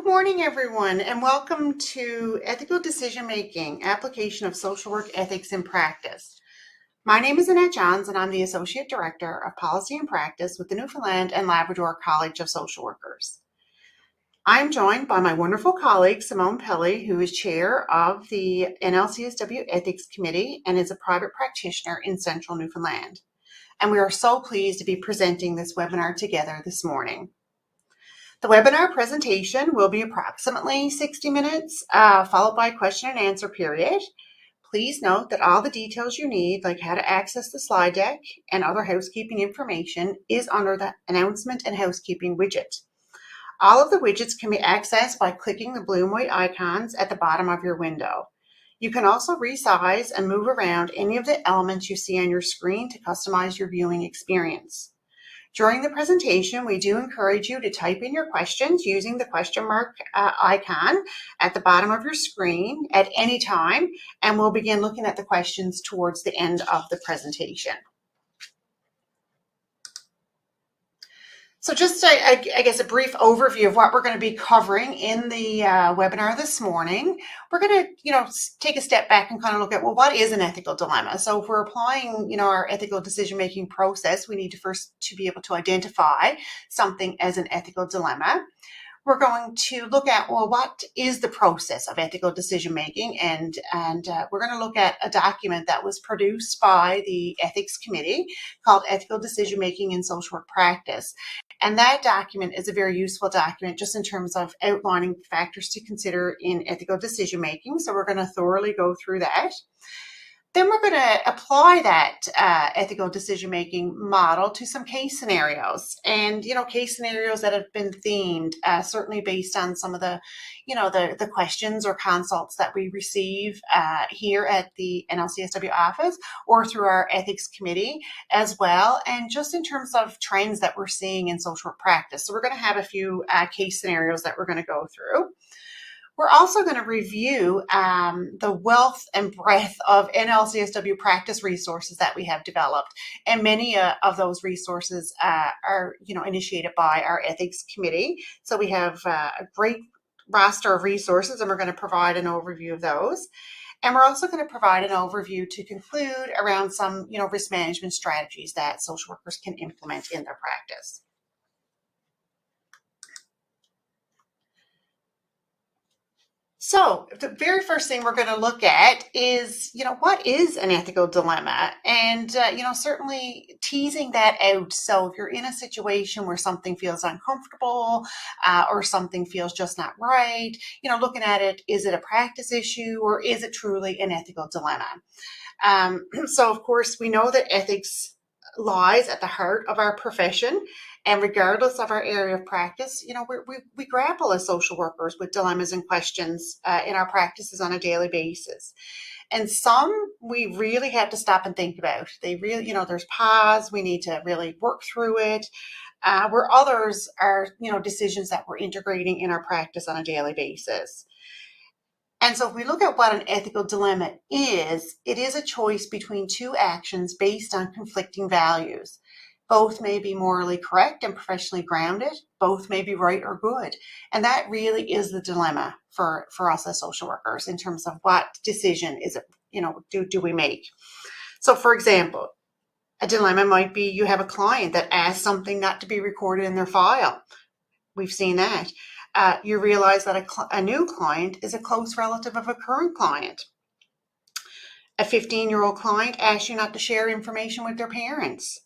Good morning, everyone, and welcome to Ethical Decision Making, Application of Social Work Ethics in Practice. My name is Nlcsw, and I'm the Associate Director of Policy and Practice with the Newfoundland and Labrador College of Social Workers. I'm joined by my wonderful colleague, Simone Pelly, who is Chair of the Nlcsw Ethics Committee and is a private practitioner in Central Newfoundland. And we are so pleased to be presenting this webinar together this morning. The webinar presentation will be approximately 60 minutes, followed by a question and answer period. Please note that all the details you need, like how to access the slide deck and other housekeeping information, is under the Announcement and Housekeeping widget. All of the widgets can be accessed by clicking the blue and white icons at the bottom of your window. You can also resize and move around any of the elements you see on your screen to customize your viewing experience. During the presentation, we do encourage you to type in your questions using the question mark icon at the bottom of your screen at any time, and we'll begin looking at the questions towards the end of the presentation. So just, I guess, a brief overview of what we're going to be covering in the webinar this morning. We're going to, take a step back and kind of look at, well, what is an ethical dilemma? So if we're applying, our ethical decision-making process, we need to first to be able to identify something as an ethical dilemma. We're going to look at, well, what is the process of ethical decision-making? And we're going to look at a document that was produced by the Ethics Committee called Ethical Decision-Making in Social Work Practice. And that document is a very useful document just in terms of outlining factors to consider in ethical decision-making. So we're going to thoroughly go through that. Then we're going to apply that ethical decision-making model to some case scenarios, and case scenarios that have been themed, certainly based on some of the, the questions or consults that we receive here at the NLCSW office or through our ethics committee as well, and just in terms of trends that we're seeing in social work practice. So we're going to have a few case scenarios that we're going to go through. We're also going to review the wealth and breadth of NLCSW practice resources that we have developed, and many of those resources are, initiated by our ethics committee. So we have a great roster of resources, and we're going to provide an overview of those. And we're also going to provide an overview to conclude around some, risk management strategies that social workers can implement in their practice. So the very first thing we're going to look at is, what is an ethical dilemma? And, certainly teasing that out. So if you're in a situation where something feels uncomfortable or something feels just not right, looking at it, is it a practice issue or is it truly an ethical dilemma? So of course, we know that ethics lies at the heart of our profession. And regardless of our area of practice, we grapple as social workers with dilemmas and questions in our practices on a daily basis. And some we really have to stop and think about. They really, there's pause. We need to really work through it. Where others are, decisions that we're integrating in our practice on a daily basis. And so if we look at what an ethical dilemma is, it is a choice between two actions based on conflicting values. Both may be morally correct and professionally grounded. Both may be right or good. And that really is the dilemma for us as social workers in terms of what decision is it, do we make? So for example, a dilemma might be you have a client that asks something not to be recorded in their file. We've seen that. You realize that a new client is a close relative of a current client. A 15-year-old client asks you not to share information with their parents,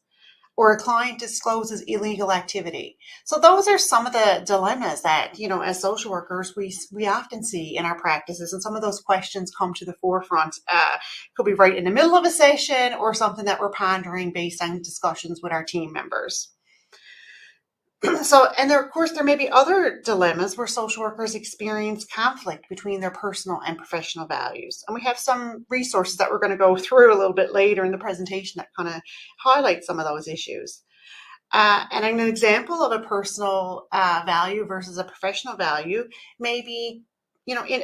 or a client discloses illegal activity. So those are some of the dilemmas that, as social workers, we often see in our practices, and some of those questions come to the forefront. Could be right in the middle of a session or something that we're pondering based on discussions with our team members. So, and of course, there may be other dilemmas where social workers experience conflict between their personal and professional values. And we have some resources that we're going to go through a little bit later in the presentation that kind of highlight some of those issues. And an example of a personal value versus a professional value may be,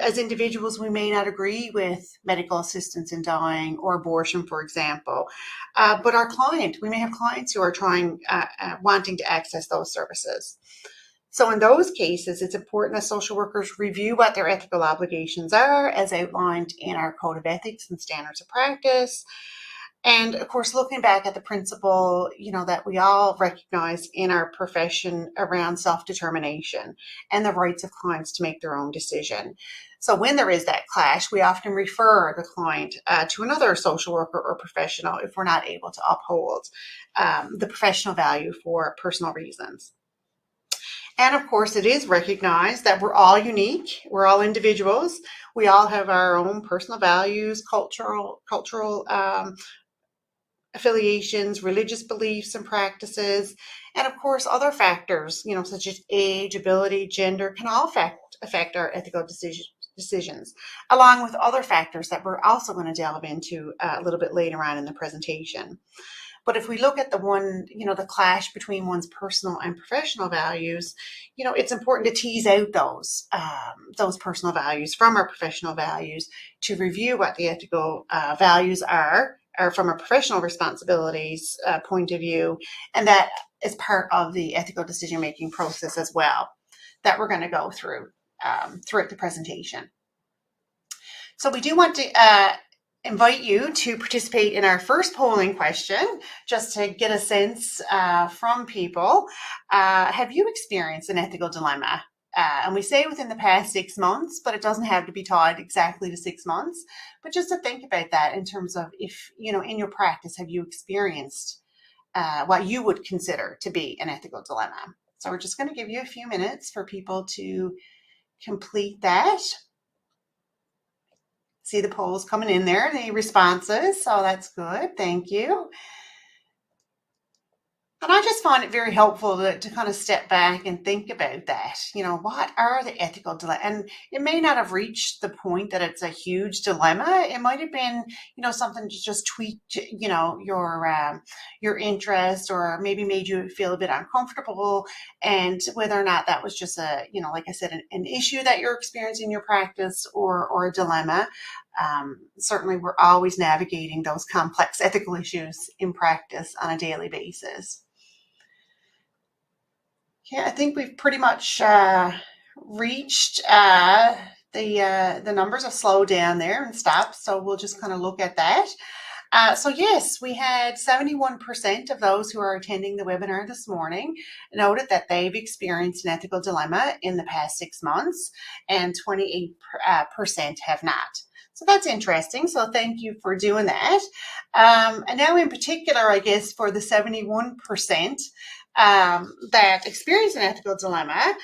as individuals, we may not agree with medical assistance in dying or abortion, for example. But we may have clients who are wanting to access those services. So in those cases, it's important that social workers review what their ethical obligations are as outlined in our Code of Ethics and Standards of Practice. And of course, looking back at the principle, that we all recognize in our profession around self-determination and the rights of clients to make their own decision. So when there is that clash, we often refer the client to another social worker or professional if we're not able to uphold the professional value for personal reasons. And of course, it is recognized that we're all unique. We're all individuals. We all have our own personal values, cultural affiliations, religious beliefs and practices, and of course, other factors, such as age, ability, gender, can all affect our ethical decisions, along with other factors that we're also going to delve into a little bit later on in the presentation. But if we look at the clash between one's personal and professional values, it's important to tease out those personal values from our professional values to review what the ethical values are from a professional responsibilities point of view, and that is part of the ethical decision-making process as well that we're going to go through throughout the presentation. So we do want to invite you to participate in our first polling question, just to get a sense from people. Have you experienced an ethical dilemma? And we say within the past 6 months, but it doesn't have to be tied exactly to 6 months. But just to think about that in terms of if, in your practice, have you experienced what you would consider to be an ethical dilemma? So we're just going to give you a few minutes for people to complete that. See the polls coming in there, the responses, so that's good. Thank you. And I just find it very helpful to kind of step back and think about that. What are the ethical dilemmas? And it may not have reached the point that it's a huge dilemma. It might have been, something to just tweak, your interest, or maybe made you feel a bit uncomfortable. And whether or not that was just like I said, an issue that you're experiencing in your practice or a dilemma. Certainly, we're always navigating those complex ethical issues in practice on a daily basis. Yeah, I think we've pretty much reached the numbers have slowed down there and stopped, so we'll just kind of look at that. So yes, we had 71% of those who are attending the webinar this morning noted that they've experienced an ethical dilemma in the past 6 months, and 28% have not. So that's interesting. So thank you for doing that. And now in particular, I guess for the 71% that experience an ethical dilemma,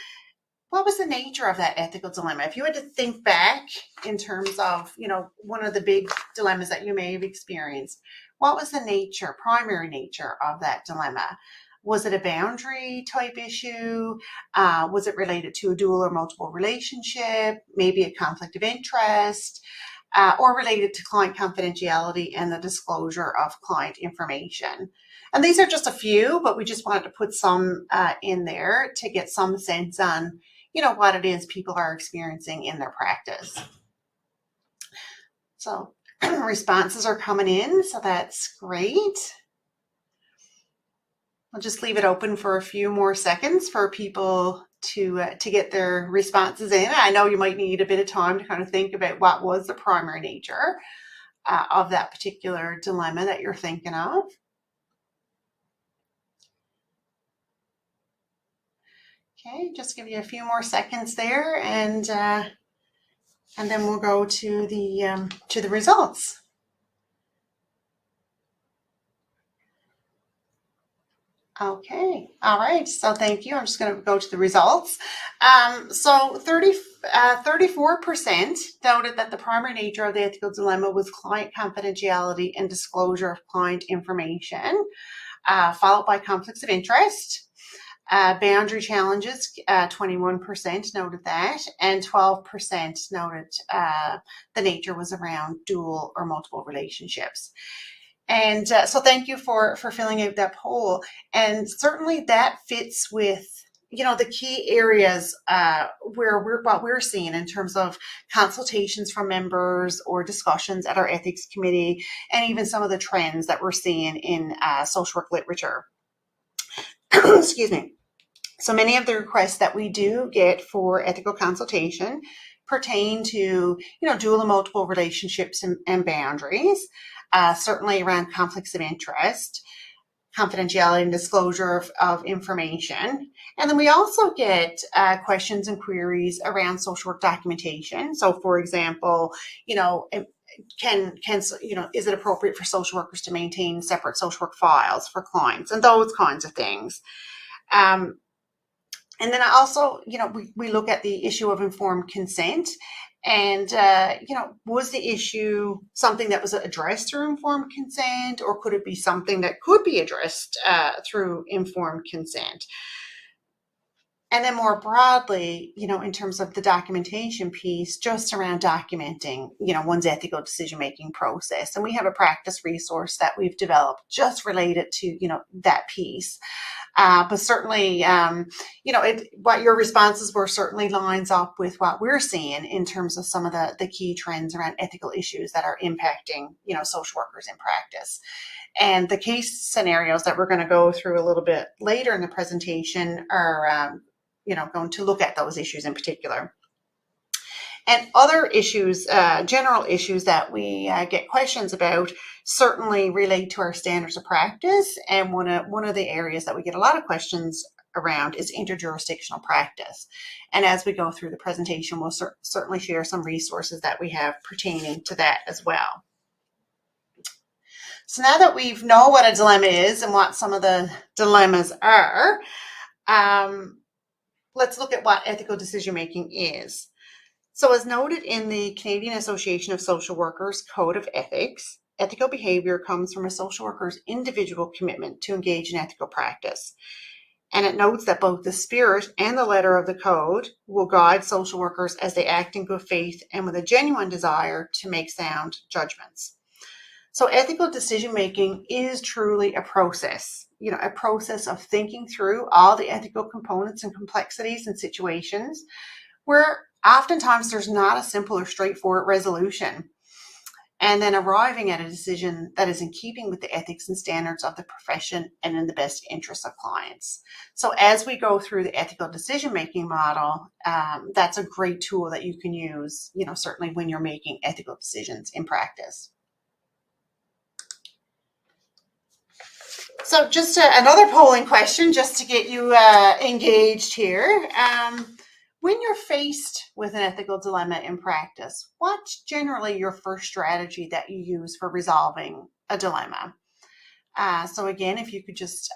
what was the nature of that ethical dilemma? If you had to think back in terms of, one of the big dilemmas that you may have experienced, what was the primary nature of that dilemma? Was it a boundary type issue? Was it related to a dual or multiple relationship? Maybe a conflict of interest? Or related to client confidentiality and the disclosure of client information? And these are just a few, but we just wanted to put some in there to get some sense on, what it is people are experiencing in their practice. So responses are coming in, so that's great. I'll just leave it open for a few more seconds for people to get their responses in. I know you might need a bit of time to kind of think about what was the primary nature of that particular dilemma that you're thinking of. Okay, just give you a few more seconds there, and then we'll go to the results. Okay, all right, so thank you. I'm just going to go to the results. So 34% noted that the primary nature of the ethical dilemma was client confidentiality and disclosure of client information, followed by conflicts of interest. Boundary challenges, 21% noted that, and 12% noted the nature was around dual or multiple relationships. And so thank you for filling out that poll. And certainly that fits with, the key areas where what we're seeing in terms of consultations from members or discussions at our ethics committee, and even some of the trends that we're seeing in social work literature. Excuse me. So many of the requests that we do get for ethical consultation pertain to, dual and multiple relationships and boundaries, certainly around conflicts of interest, confidentiality and disclosure of information. And then we also get questions and queries around social work documentation. So for example, is it appropriate for social workers to maintain separate social work files for clients and those kinds of things. And then also, we look at the issue of informed consent. And, was the issue something that was addressed through informed consent, or could it be something that could be addressed through informed consent? And then more broadly, in terms of the documentation piece, just around documenting, one's ethical decision-making process. And we have a practice resource that we've developed just related to, that piece. But certainly, what your responses were certainly lines up with what we're seeing in terms of some of the key trends around ethical issues that are impacting, social workers in practice. And the case scenarios that we're going to go through a little bit later in the presentation are, going to look at those issues in particular. And other issues, general issues that we get questions about certainly relate to our standards of practice. And one of the areas that we get a lot of questions around is interjurisdictional practice. And as we go through the presentation, we'll certainly share some resources that we have pertaining to that as well. So now that we know what a dilemma is and what some of the dilemmas are, let's look at what ethical decision-making is. So as noted in the Canadian Association of Social Workers Code of Ethics, ethical behavior comes from a social worker's individual commitment to engage in ethical practice. And it notes that both the spirit and the letter of the code will guide social workers as they act in good faith and with a genuine desire to make sound judgments. So ethical decision-making is truly a process, a process of thinking through all the ethical components and complexities and situations where oftentimes there's not a simple or straightforward resolution, and then arriving at a decision that is in keeping with the ethics and standards of the profession and in the best interests of clients. So as we go through the ethical decision-making model, that's a great tool that you can use, certainly when you're making ethical decisions in practice. So just another polling question, just to get you engaged here. When you're faced with an ethical dilemma in practice, what's generally your first strategy that you use for resolving a dilemma? So again, if you could just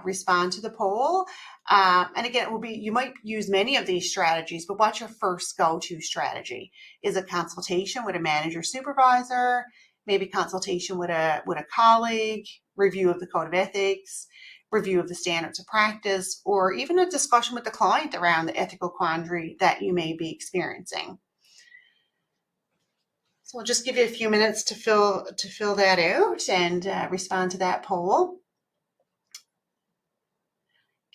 respond to the poll. And again, it will be, you might use many of these strategies, but what's your first go-to strategy? Is it consultation with a manager supervisor? Maybe consultation with a colleague, review of the code of ethics, review of the standards of practice, or even a discussion with the client around the ethical quandary that you may be experiencing. So I'll just give you a few minutes to fill that out and respond to that poll.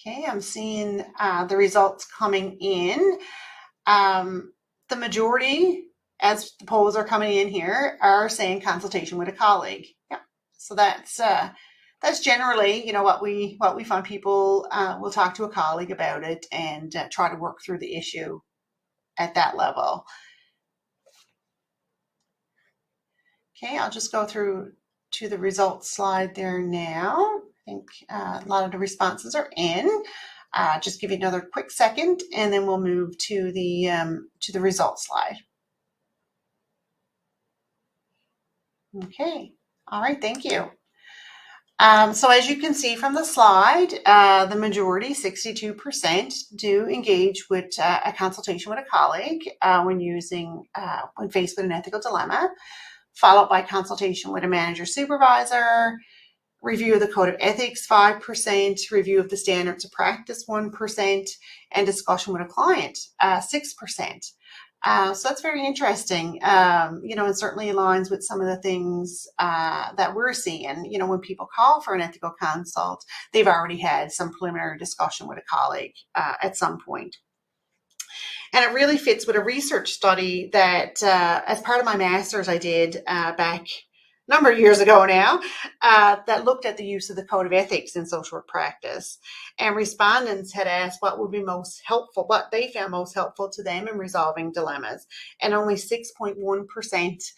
Okay, I'm seeing the results coming in. The majority, as the polls are coming in here, are saying consultation with a colleague. Yeah, so that's generally, what we find. People will talk to a colleague about it and try to work through the issue at that level. Okay, I'll just go through to the results slide there now. I think a lot of the responses are in. Just give you another quick second, and then we'll move to the results slide. Okay, all right, thank you. So as you can see from the slide, the majority, 62%, do engage with a consultation with a colleague when faced with an ethical dilemma, followed by consultation with a manager supervisor, review of the code of ethics, 5%, review of the standards of practice, 1%, and discussion with a client, 6%. So that's very interesting, and certainly aligns with some of the things that we're seeing. When people call for an ethical consult, they've already had some preliminary discussion with a colleague at some point. And it really fits with a research study that, as part of my master's, I did back number of years ago now, that looked at the use of the Code of Ethics in social work practice. And respondents had asked what would be most helpful, what they found most helpful to them in resolving dilemmas. And only 6.1%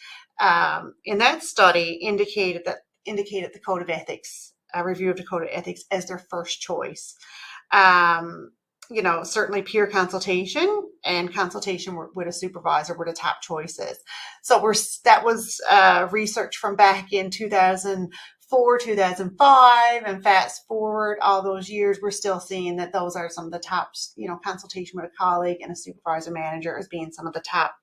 in that study indicated the Code of Ethics, a review of the Code of Ethics as their first choice. Certainly peer consultation and consultation with a supervisor were the top choices. So that was research from back in 2004, 2005, and fast forward all those years, we're still seeing that those are some of the top, consultation with a colleague and a supervisor manager as being some of the top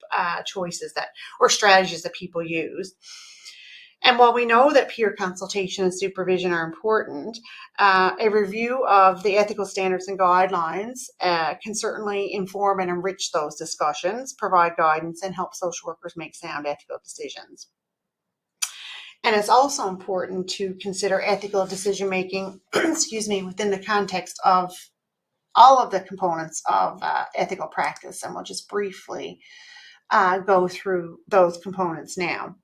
choices or strategies that people use. And while we know that peer consultation and supervision are important, a review of the ethical standards and guidelines can certainly inform and enrich those discussions, provide guidance, and help social workers make sound ethical decisions. And it's also important to consider ethical decision-making, within the context of all of the components of ethical practice. And we'll just briefly go through those components now.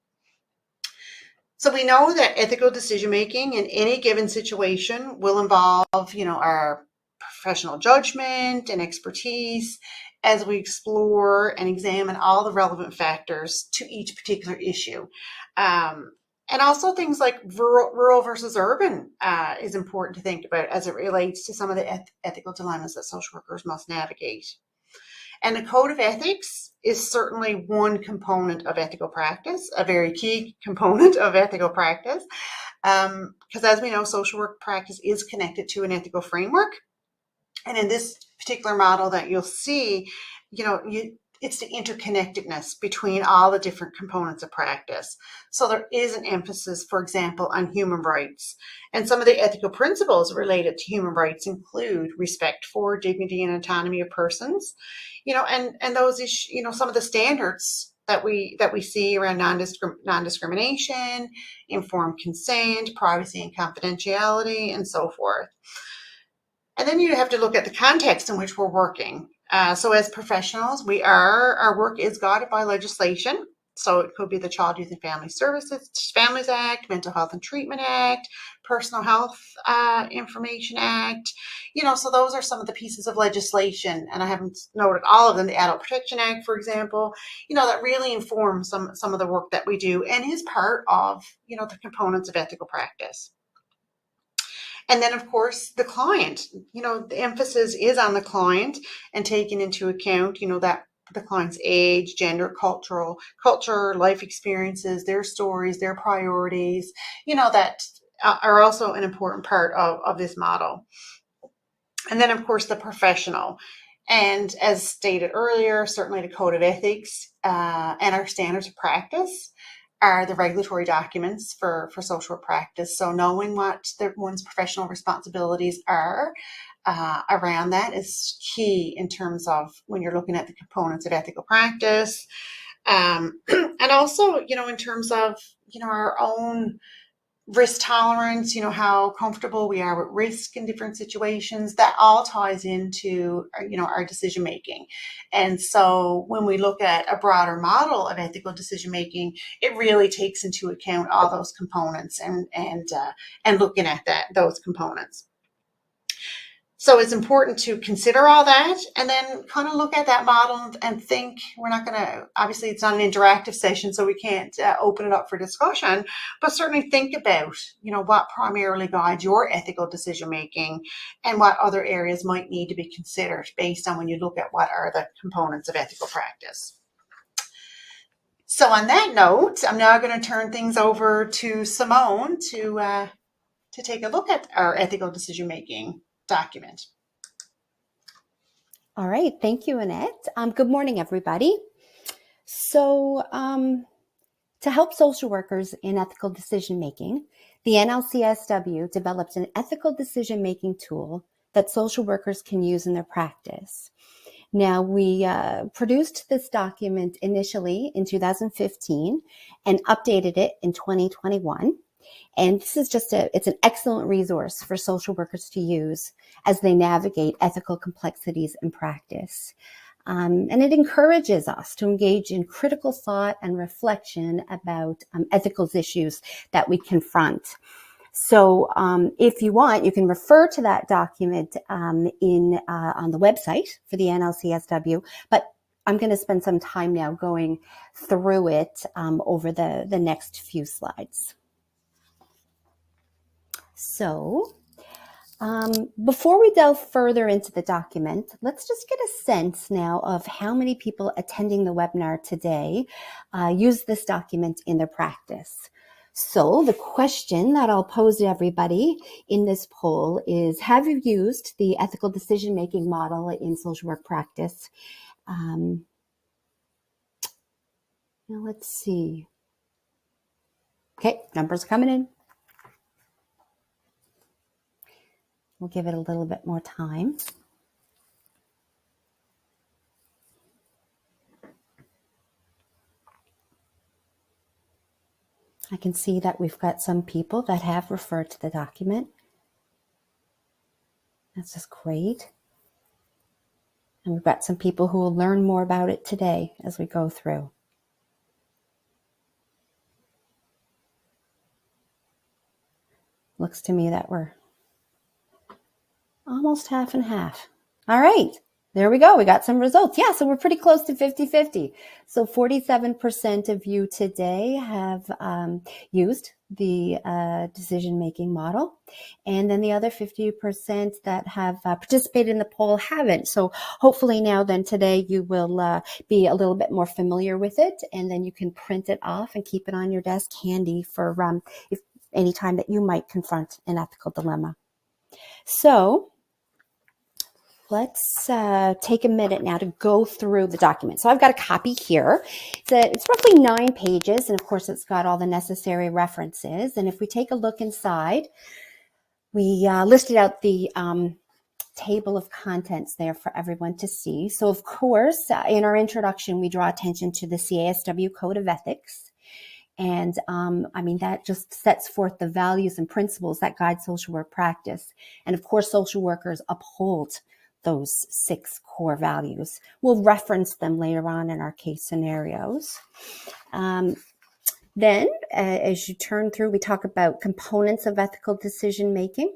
So we know that ethical decision-making in any given situation will involve, our professional judgment and expertise as we explore and examine all the relevant factors to each particular issue. And also things like rural versus urban is important to think about as it relates to some of the ethical dilemmas that social workers must navigate. And the Code of Ethics is certainly one component of ethical practice, a very key component of ethical practice, because as we know, social work practice is connected to an ethical framework. And in this particular model that you'll see, it's the interconnectedness between all the different components of practice. So there is an emphasis, for example, on human rights. And some of the ethical principles related to human rights include respect for dignity and autonomy of persons, and those issues, some of the standards that we see around non-discrimination, informed consent, privacy and confidentiality, and so forth. And then you have to look at the context in which we're working. So as professionals, our work is guided by legislation. So it could be the Child, Youth and Family Services, Families Act, Mental Health and Treatment Act, Personal Health Information Act. So those are some of the pieces of legislation, and I haven't noted all of them. The Adult Protection Act, for example, that really informs some of the work that we do and is part of, the components of ethical practice. And then, of course, the client, the emphasis is on the client and taking into account, that the client's age, gender, culture, life experiences, their stories, their priorities, that are also an important part of this model. And then, of course, the professional. And as stated earlier, certainly the Code of Ethics and our standards of practice are the regulatory documents for social work practice. So knowing what one's professional responsibilities are around that is key in terms of when you're looking at the components of ethical practice. And also, in terms of, our own risk tolerance, how comfortable we are with risk in different situations, that all ties into, our decision making. And so when we look at a broader model of ethical decision making, it really takes into account all those components and looking at those components. So it's important to consider all that and then kind of look at that model and think. We're not going to, obviously it's not an interactive session, so we can't open it up for discussion, but certainly think about, what primarily guides your ethical decision making and what other areas might need to be considered based on when you look at what are the components of ethical practice. So on that note, I'm now going to turn things over to Simone to take a look at our ethical decision making document. All right. Thank you, Annette. Good morning, everybody. So to help social workers in ethical decision-making, the Nlcsw developed an ethical decision-making tool that social workers can use in their practice. Now, we produced this document initially in 2015 and updated it in 2021. And this is it's an excellent resource for social workers to use as they navigate ethical complexities in practice. And it encourages us to engage in critical thought and reflection about ethical issues that we confront. So if you want, you can refer to that document on the website for the Nlcsw, but I'm going to spend some time now going through it over the next few slides. So before we delve further into the document, let's just get a sense now of how many people attending the webinar today use this document in their practice. So the question that I'll pose to everybody in this poll is, have you used the ethical decision-making model in social work practice? Now let's see. Okay, numbers coming in. We'll give it a little bit more time. I can see that we've got some people that have referred to the document. That's just great. And we've got some people who will learn more about it today as we go through. Looks to me that we're almost half and half. All right. There we go. We got some results. Yeah, so we're pretty close to 50-50. So 47% of you today have used the decision-making model. And then the other 50% that have participated in the poll haven't. So hopefully now then today you will be a little bit more familiar with it. And then you can print it off and keep it on your desk handy for if any time that you might confront an ethical dilemma. So let's take a minute now to go through the document. So I've got a copy here. It's roughly 9 pages, and of course it's got all the necessary references. And if we take a look inside, we listed out the table of contents there for everyone to see. So of course, in our introduction, we draw attention to the CASW Code of Ethics. And I mean, that just sets forth the values and principles that guide social work practice. And of course, social workers uphold those 6 core values. We'll reference them later on in our case scenarios. Then, as you turn through, we talk about components of ethical decision making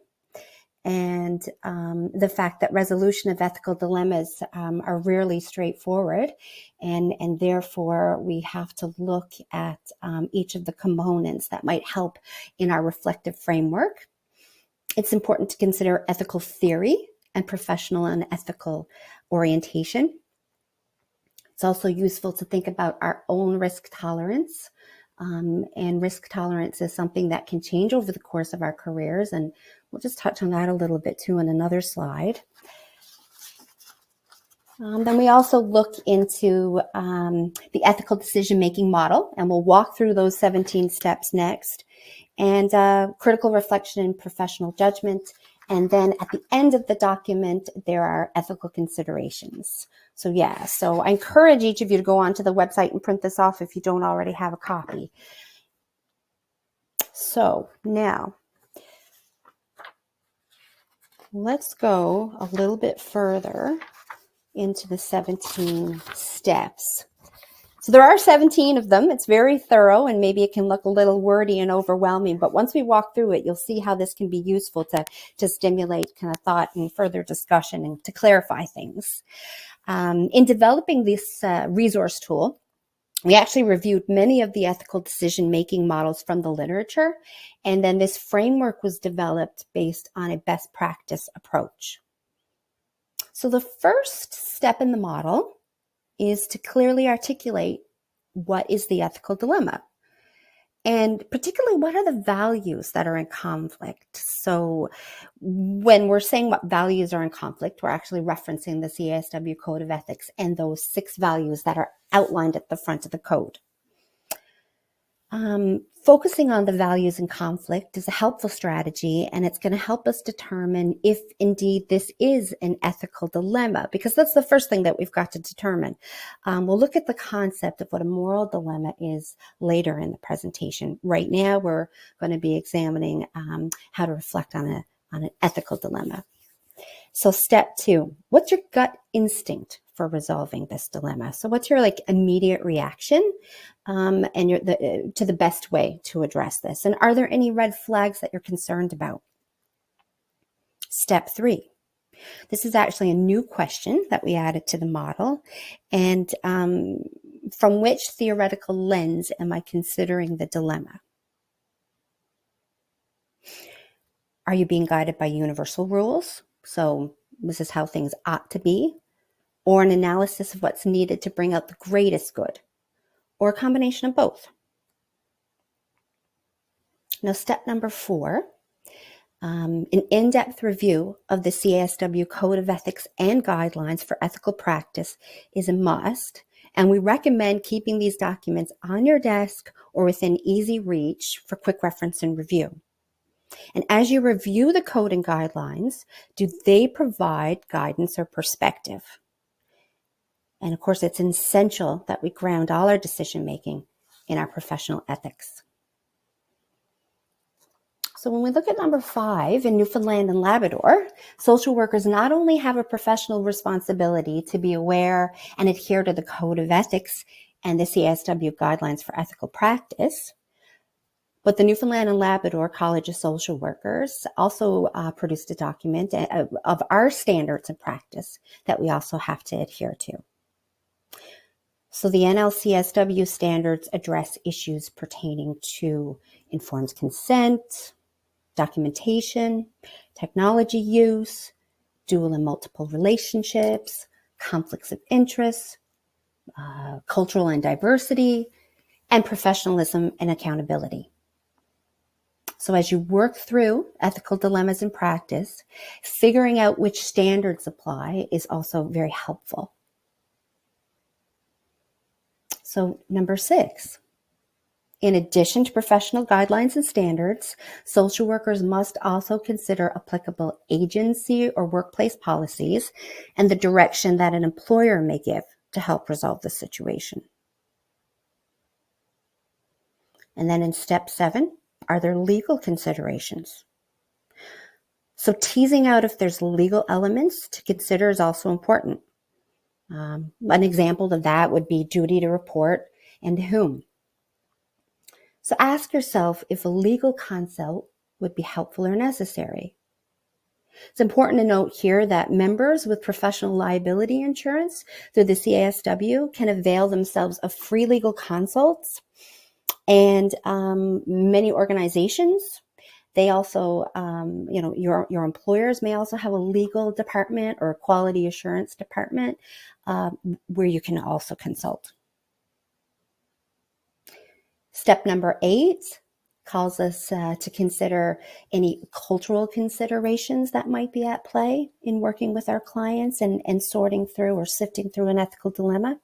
and the fact that resolution of ethical dilemmas are rarely straightforward, and therefore we have to look at each of the components that might help in our reflective framework. It's important to consider ethical theory and professional and ethical orientation. It's also useful to think about our own risk tolerance. And risk tolerance is something that can change over the course of our careers. And we'll just touch on that a little bit too in another slide. Then we also look into the ethical decision-making model, and we'll walk through those 17 steps next. And critical reflection and professional judgment. And then at the end of the document, there are ethical considerations. So yeah, so I encourage each of you to go onto the website and print this off if you don't already have a copy. So now, let's go a little bit further into the 17 steps. So there are 17 of them. It's very thorough, and maybe it can look a little wordy and overwhelming, but once we walk through it, you'll see how this can be useful to stimulate kind of thought and further discussion and to clarify things. In developing this resource tool, we actually reviewed many of the ethical decision-making models from the literature, and then this framework was developed based on a best practice approach. So the first step in the model is to clearly articulate what is the ethical dilemma, and particularly what are the values that are in conflict. So when we're saying what values are in conflict, we're actually referencing the CASW Code of Ethics and those 6 values that are outlined at the front of the code. Focusing on the values in conflict is a helpful strategy, and it's going to help us determine if indeed this is an ethical dilemma, because that's the first thing that we've got to determine. We'll look at the concept of what a moral dilemma is later in the presentation. Right now, we're going to be examining how to reflect on an ethical dilemma. So step 2, what's your gut instinct for resolving this dilemma? So what's your immediate reaction and to the best way to address this? And are there any red flags that you're concerned about? Step 3. This is actually a new question that we added to the model. And from which theoretical lens am I considering the dilemma? Are you being guided by universal rules? So this is how things ought to be, or an analysis of what's needed to bring out the greatest good, or a combination of both. Now, step number 4, an in-depth review of the CASW Code of Ethics and Guidelines for Ethical Practice is a must, and we recommend keeping these documents on your desk or within easy reach for quick reference and review. And as you review the code and guidelines, do they provide guidance or perspective? And of course, it's essential that we ground all our decision making in our professional ethics. So when we look at number 5 in Newfoundland and Labrador, social workers not only have a professional responsibility to be aware and adhere to the Code of Ethics and the CASW Guidelines for Ethical Practice, but the Newfoundland and Labrador College of Social Workers also produced a document of our standards of practice that we also have to adhere to. So the Nlcsw standards address issues pertaining to informed consent, documentation, technology use, dual and multiple relationships, conflicts of interest, cultural and diversity, and professionalism and accountability. So as you work through ethical dilemmas in practice, figuring out which standards apply is also very helpful. So number 6, in addition to professional guidelines and standards, social workers must also consider applicable agency or workplace policies and the direction that an employer may give to help resolve the situation. And then in step 7, are there legal considerations? So teasing out if there's legal elements to consider is also important. An example of that would be duty to report and to whom. So ask yourself if a legal consult would be helpful or necessary. It's important to note here that members with professional liability insurance through the CASW can avail themselves of free legal consults, and many organizations, they also, your employers may also have a legal department or a quality assurance department where you can also consult. Step number 8 calls us to consider any cultural considerations that might be at play in working with our clients and sorting through or sifting through an ethical dilemma.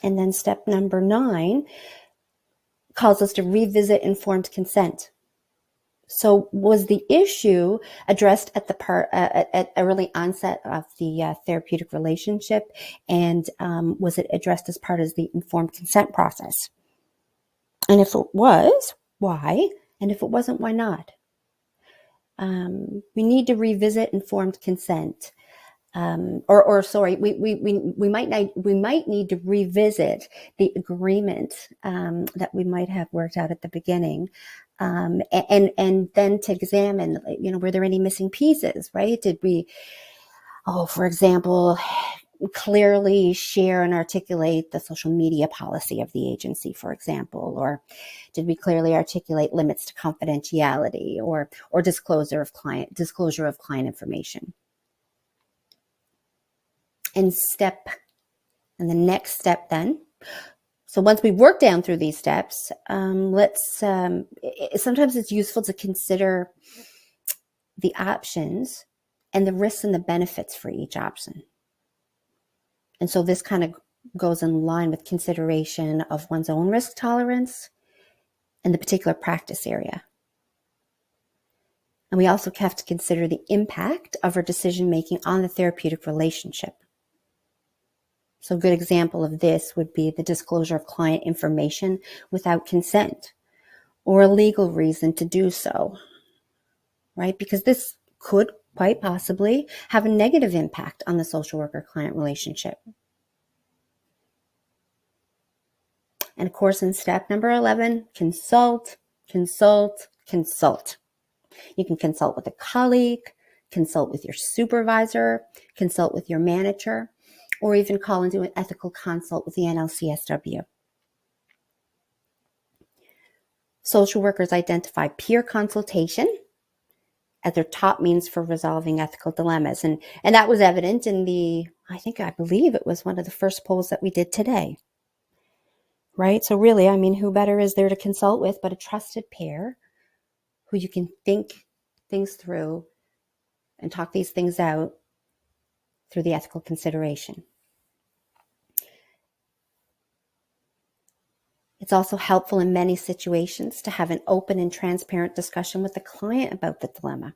And then step number 9 calls us to revisit informed consent. So was the issue addressed at at early onset of the therapeutic relationship, and was it addressed as part of the informed consent process? And if it was, why? And if it wasn't, why not? We need to revisit informed consent. We might need to revisit the agreement that we might have worked out at the beginning, and then to examine, were there any missing pieces, right? Did we, for example, clearly share and articulate the social media policy of the agency, for example, or did we clearly articulate limits to confidentiality or disclosure of client information? And the next step then. So once we've worked down through these steps, sometimes it's useful to consider the options and the risks and the benefits for each option. And so this kind of goes in line with consideration of one's own risk tolerance and the particular practice area. And we also have to consider the impact of our decision-making on the therapeutic relationship. So a good example of this would be the disclosure of client information without consent or a legal reason to do so, right? Because this could quite possibly have a negative impact on the social worker-client relationship. And of course, in step number 11, consult, consult, consult. You can consult with a colleague, consult with your supervisor, consult with your manager, or even call and do an ethical consult with the Nlcsw. Social workers identify peer consultation as their top means for resolving ethical dilemmas. And that was evident in I believe it was one of the first polls that we did today. Right? So really, who better is there to consult with but a trusted peer who you can think things through and talk these things out through the ethical consideration. It's also helpful in many situations to have an open and transparent discussion with the client about the dilemma.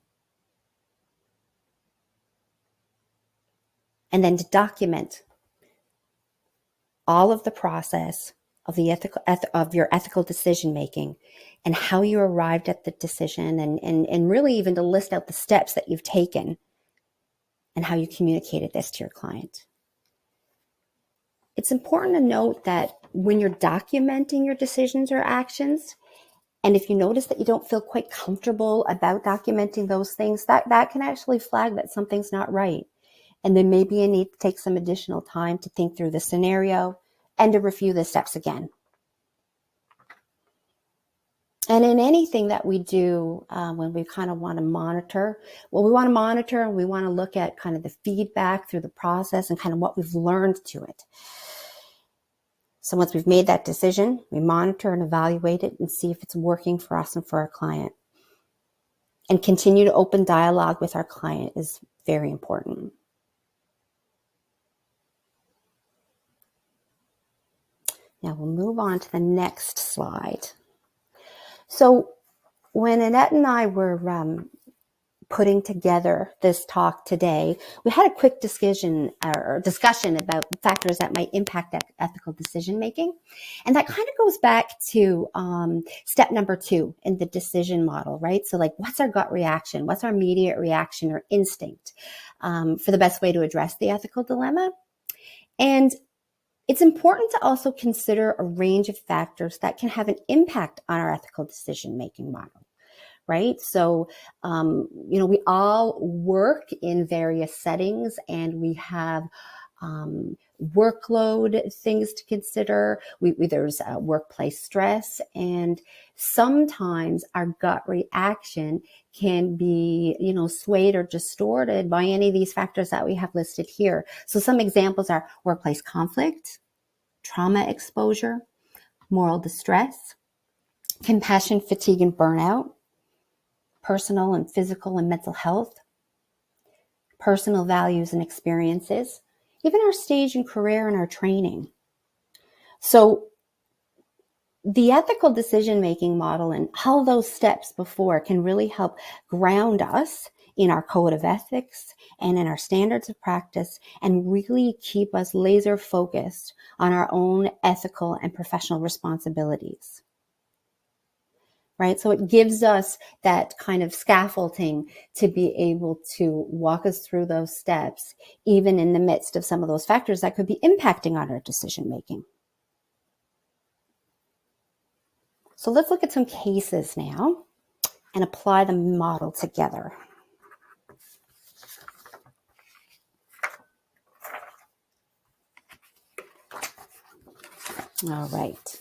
And then to document all of the process of your ethical decision making and how you arrived at the decision, and really even to list out the steps that you've taken and how you communicated this to your client. It's important to note that when you're documenting your decisions or actions, and if you notice that you don't feel quite comfortable about documenting those things, that can actually flag that something's not right. And then maybe you need to take some additional time to think through the scenario and to review the steps again. And in anything that we do, when we kind of want to monitor, we want to monitor and we want to look at kind of the feedback through the process and kind of what we've learned to it. So once we've made that decision, we monitor and evaluate it and see if it's working for us and for our client. And continue to open dialogue with our client is very important. Now we'll move on to the next slide. So when Annette and I were putting together this talk today, we had a quick discussion about factors that might impact ethical decision making. And that kind of goes back to step number 2 in the decision model, right? So like, what's our gut reaction? What's our immediate reaction or instinct for the best way to address the ethical dilemma? And it's important to also consider a range of factors that can have an impact on our ethical decision-making model, right? So, we all work in various settings and we have workload things to consider. There's workplace stress, and sometimes our gut reaction can be, swayed or distorted by any of these factors that we have listed here. So some examples are workplace conflict, trauma exposure, moral distress, compassion, fatigue, and burnout, personal and physical and mental health, personal values and experiences, even our stage in career and our training. So the ethical decision-making model and all those steps before can really help ground us in our code of ethics and in our standards of practice, and really keep us laser focused on our own ethical and professional responsibilities. Right? So it gives us that kind of scaffolding to be able to walk us through those steps, even in the midst of some of those factors that could be impacting on our decision making. So let's look at some cases now and apply the model together. All right.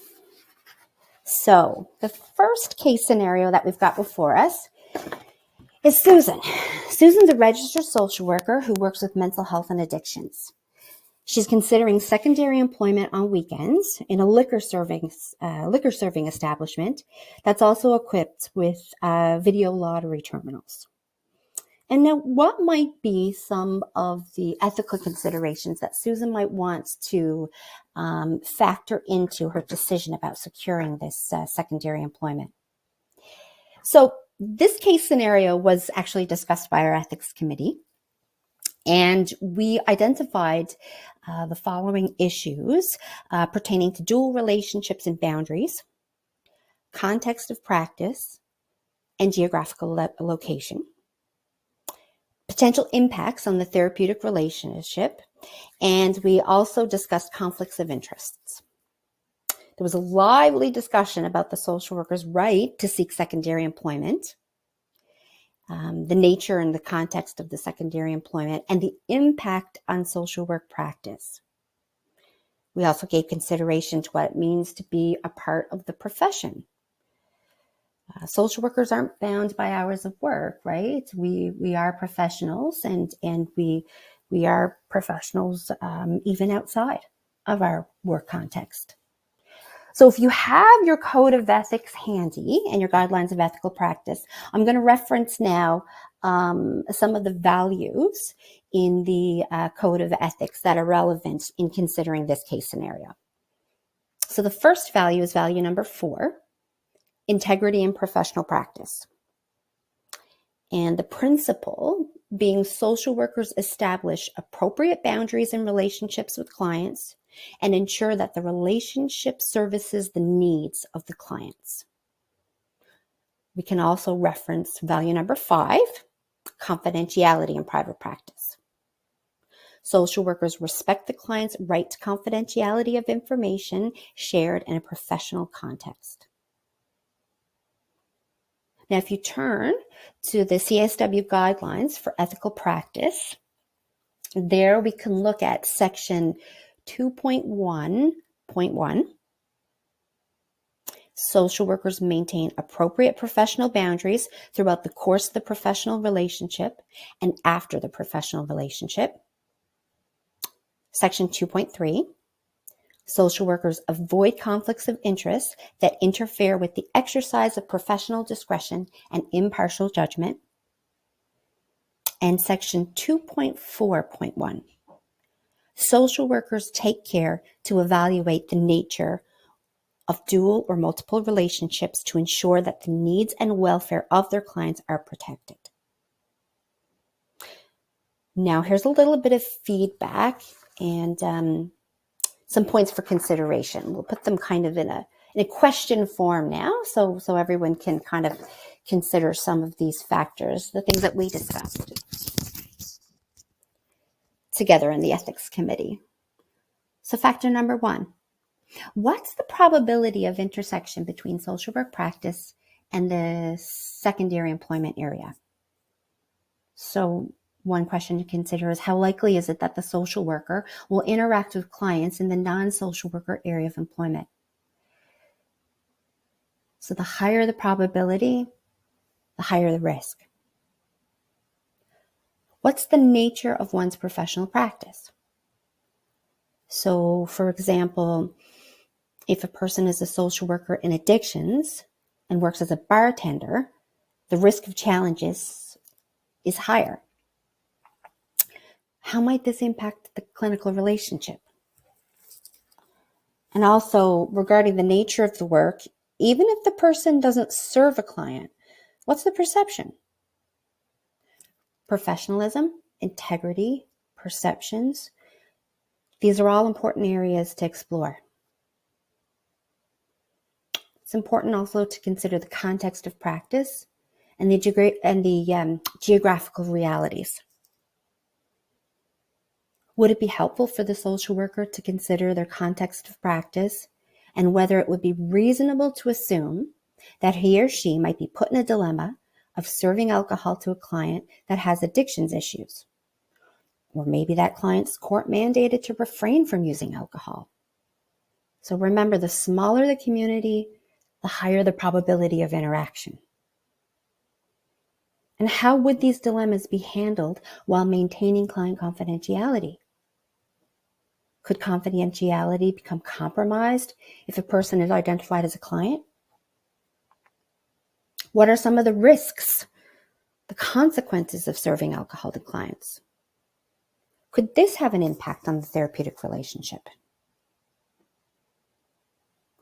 So the first case scenario that we've got before us is Susan. Susan's a registered social worker who works with mental health and addictions. She's considering secondary employment on weekends in a liquor serving establishment that's also equipped with video lottery terminals. And now, what might be some of the ethical considerations that Susan might want to factor into her decision about securing this secondary employment? So this case scenario was actually discussed by our ethics committee, and we identified the following issues pertaining to dual relationships and boundaries, context of practice, and geographical location. potential impacts on the therapeutic relationship, and we also discussed conflicts of interests. There was a lively discussion about the social worker's right to seek secondary employment, the nature and the context of the secondary employment, and the impact on social work practice. We also gave consideration to what it means to be a part of the profession. Social workers aren't bound by hours of work, right? We are professionals, and we are professionals even outside of our work context. So if you have your code of ethics handy and your guidelines of ethical practice, I'm going to reference now some of the values in the code of ethics that are relevant in considering this case scenario. So the first value is value number 4, integrity in professional practice. And the principle being social workers establish appropriate boundaries in relationships with clients and ensure that the relationship services the needs of the clients. We can also reference value number 5, confidentiality in private practice. Social workers respect the client's right to confidentiality of information shared in a professional context. Now, if you turn to the CSW guidelines for ethical practice, there we can look at section 2.1.1. Social workers maintain appropriate professional boundaries throughout the course of the professional relationship and after the professional relationship. Section 2.3. Social workers avoid conflicts of interest that interfere with the exercise of professional discretion and impartial judgment. And section 2.4.1. Social workers take care to evaluate the nature of dual or multiple relationships to ensure that the needs and welfare of their clients are protected. Now, here's a little bit of feedback and some points for consideration. We'll put them kind of in a question form now, so everyone can kind of consider some of these factors, the things that we discussed together in the ethics committee. So factor number 1, what's the probability of intersection between social work practice and the secondary employment area? So one question to consider is, how likely is it that the social worker will interact with clients in the non-social worker area of employment? So the higher the probability, the higher the risk. What's the nature of one's professional practice? So, for example, if a person is a social worker in addictions and works as a bartender, the risk of challenges is higher. How might this impact the clinical relationship? And also, regarding the nature of the work, even if the person doesn't serve a client, what's the perception? Professionalism, integrity, perceptions, these are all important areas to explore. It's important also to consider the context of practice and the geographical realities. Would it be helpful for the social worker to consider their context of practice and whether it would be reasonable to assume that he or she might be put in a dilemma of serving alcohol to a client that has addictions issues? Or maybe that client's court mandated to refrain from using alcohol. So remember, the smaller the community, the higher the probability of interaction. And how would these dilemmas be handled while maintaining client confidentiality? Could confidentiality become compromised if a person is identified as a client? What are some of the risks, the consequences of serving alcohol to clients? Could this have an impact on the therapeutic relationship?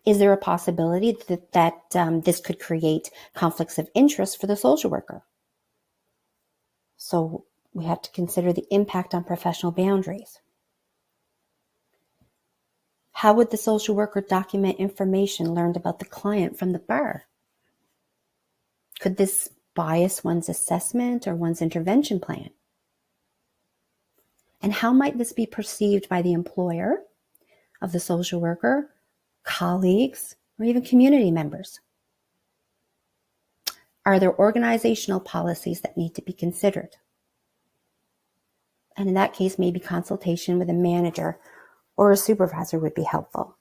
Is there a possibility that this could create conflicts of interest for the social worker? So we have to consider the impact on professional boundaries. How would the social worker document information learned about the client from the bar? Could this bias one's assessment or one's intervention plan? And how might this be perceived by the employer of the social worker, colleagues, or even community members? Are there organizational policies that need to be considered? And in that case, maybe consultation with a manager or a supervisor would be helpful.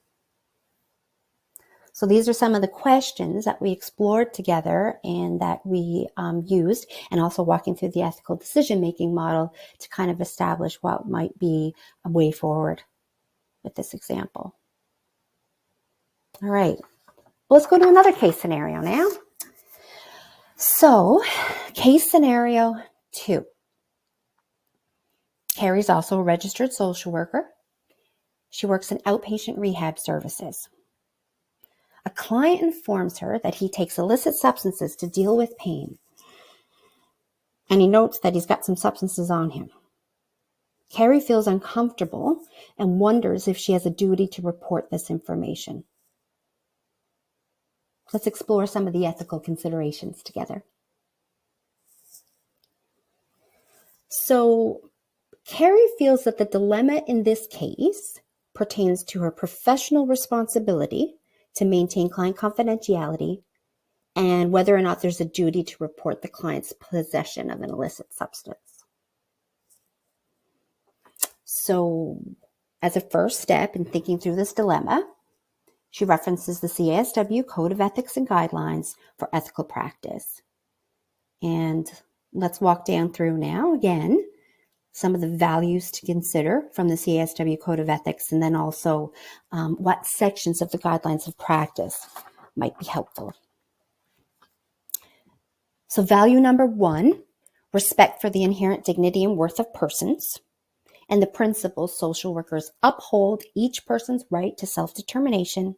So these are some of the questions that we explored together and that we used, and also walking through the ethical decision-making model to kind of establish what might be a way forward with this example. All right, well, let's go to another case scenario now. So, case scenario 2. Carrie's also a registered social worker. She works in outpatient rehab services. A client informs her that he takes illicit substances to deal with pain, and he notes that he's got some substances on him. Carrie feels uncomfortable and wonders if she has a duty to report this information. Let's explore some of the ethical considerations together. So, Carrie feels that the dilemma in this case pertains to her professional responsibility to maintain client confidentiality and whether or not there's a duty to report the client's possession of an illicit substance. So, as a first step in thinking through this dilemma, she references the CASW Code of Ethics and Guidelines for Ethical Practice. And let's walk down through now again some of the values to consider from the CASW Code of Ethics, and then also what sections of the Guidelines of Practice might be helpful. So value number 1, respect for the inherent dignity and worth of persons, and the principle social workers uphold each person's right to self-determination,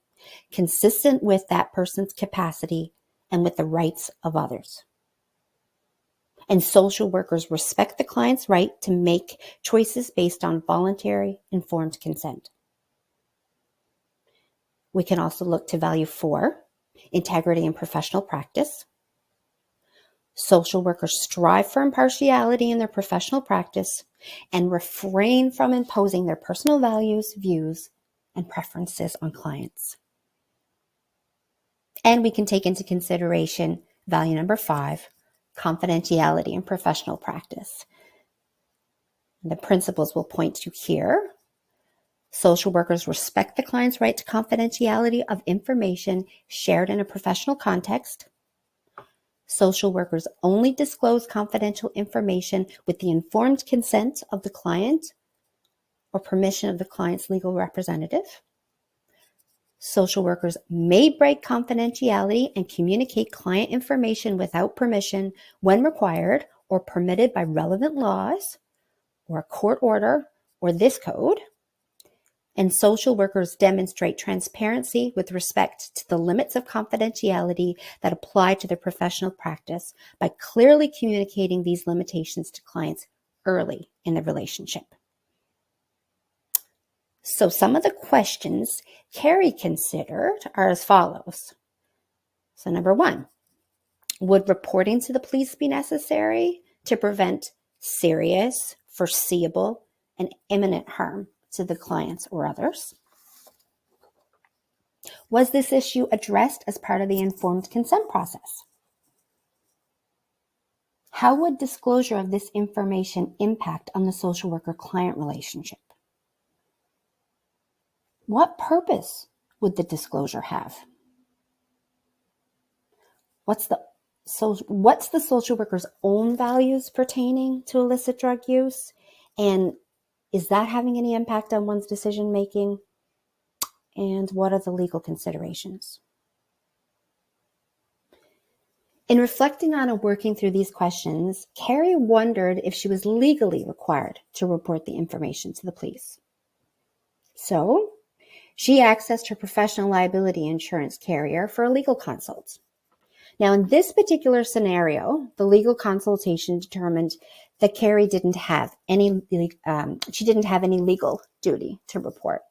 consistent with that person's capacity and with the rights of others. And social workers respect the client's right to make choices based on voluntary, informed consent. We can also look to value 4, integrity and professional practice. Social workers strive for impartiality in their professional practice and refrain from imposing their personal values, views, and preferences on clients. And we can take into consideration value number 5, confidentiality in professional practice. The principles we'll point to here. Social workers respect the client's right to confidentiality of information shared in a professional context. Social workers only disclose confidential information with the informed consent of the client or permission of the client's legal representative. Social workers may break confidentiality and communicate client information without permission when required or permitted by relevant laws or a court order or this code. And social workers demonstrate transparency with respect to the limits of confidentiality that apply to their professional practice by clearly communicating these limitations to clients early in the relationship. So some of the questions Carrie considered are as follows. So number 1, would reporting to the police be necessary to prevent serious, foreseeable, and imminent harm to the clients or others? Was this issue addressed as part of the informed consent process? How would disclosure of this information impact on the social worker-client relationship? What purpose would the disclosure have? What's the social worker's own values pertaining to illicit drug use? And is that having any impact on one's decision making? And what are the legal considerations? In reflecting on and working through these questions, Carrie wondered if she was legally required to report the information to the police. So, she accessed her professional liability insurance carrier for a legal consult. Now, in this particular scenario, the legal consultation determined that Carrie didn't have any legal duty to report.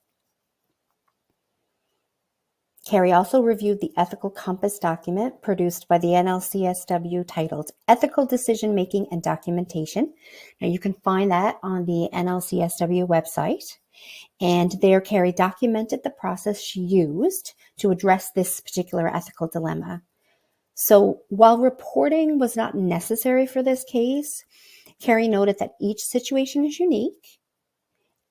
Carrie also reviewed the ethical compass document produced by the Nlcsw titled Ethical Decision Making and Documentation. Now you can find that on the Nlcsw website. And there Carrie documented the process she used to address this particular ethical dilemma. So while reporting was not necessary for this case, Carrie noted that each situation is unique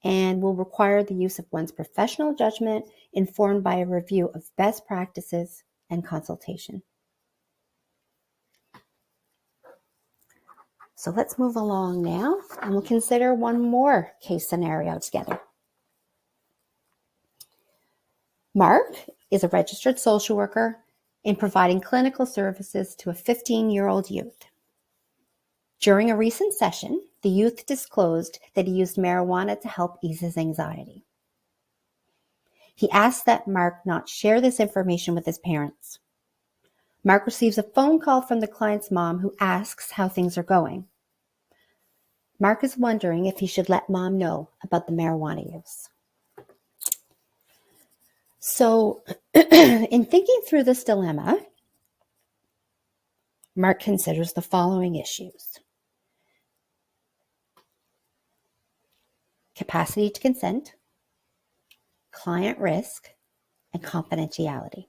and will require the use of one's professional judgment informed by a review of best practices and consultation. So let's move along now, and we'll consider one more case scenario together. Mark is a registered social worker in providing clinical services to a 15-year-old youth. During a recent session, the youth disclosed that he used marijuana to help ease his anxiety. He asked that Mark not share this information with his parents. Mark receives a phone call from the client's mom who asks how things are going. Mark is wondering if he should let mom know about the marijuana use. So, in thinking through this dilemma, Mark considers the following issues: capacity to consent, client risk, and confidentiality.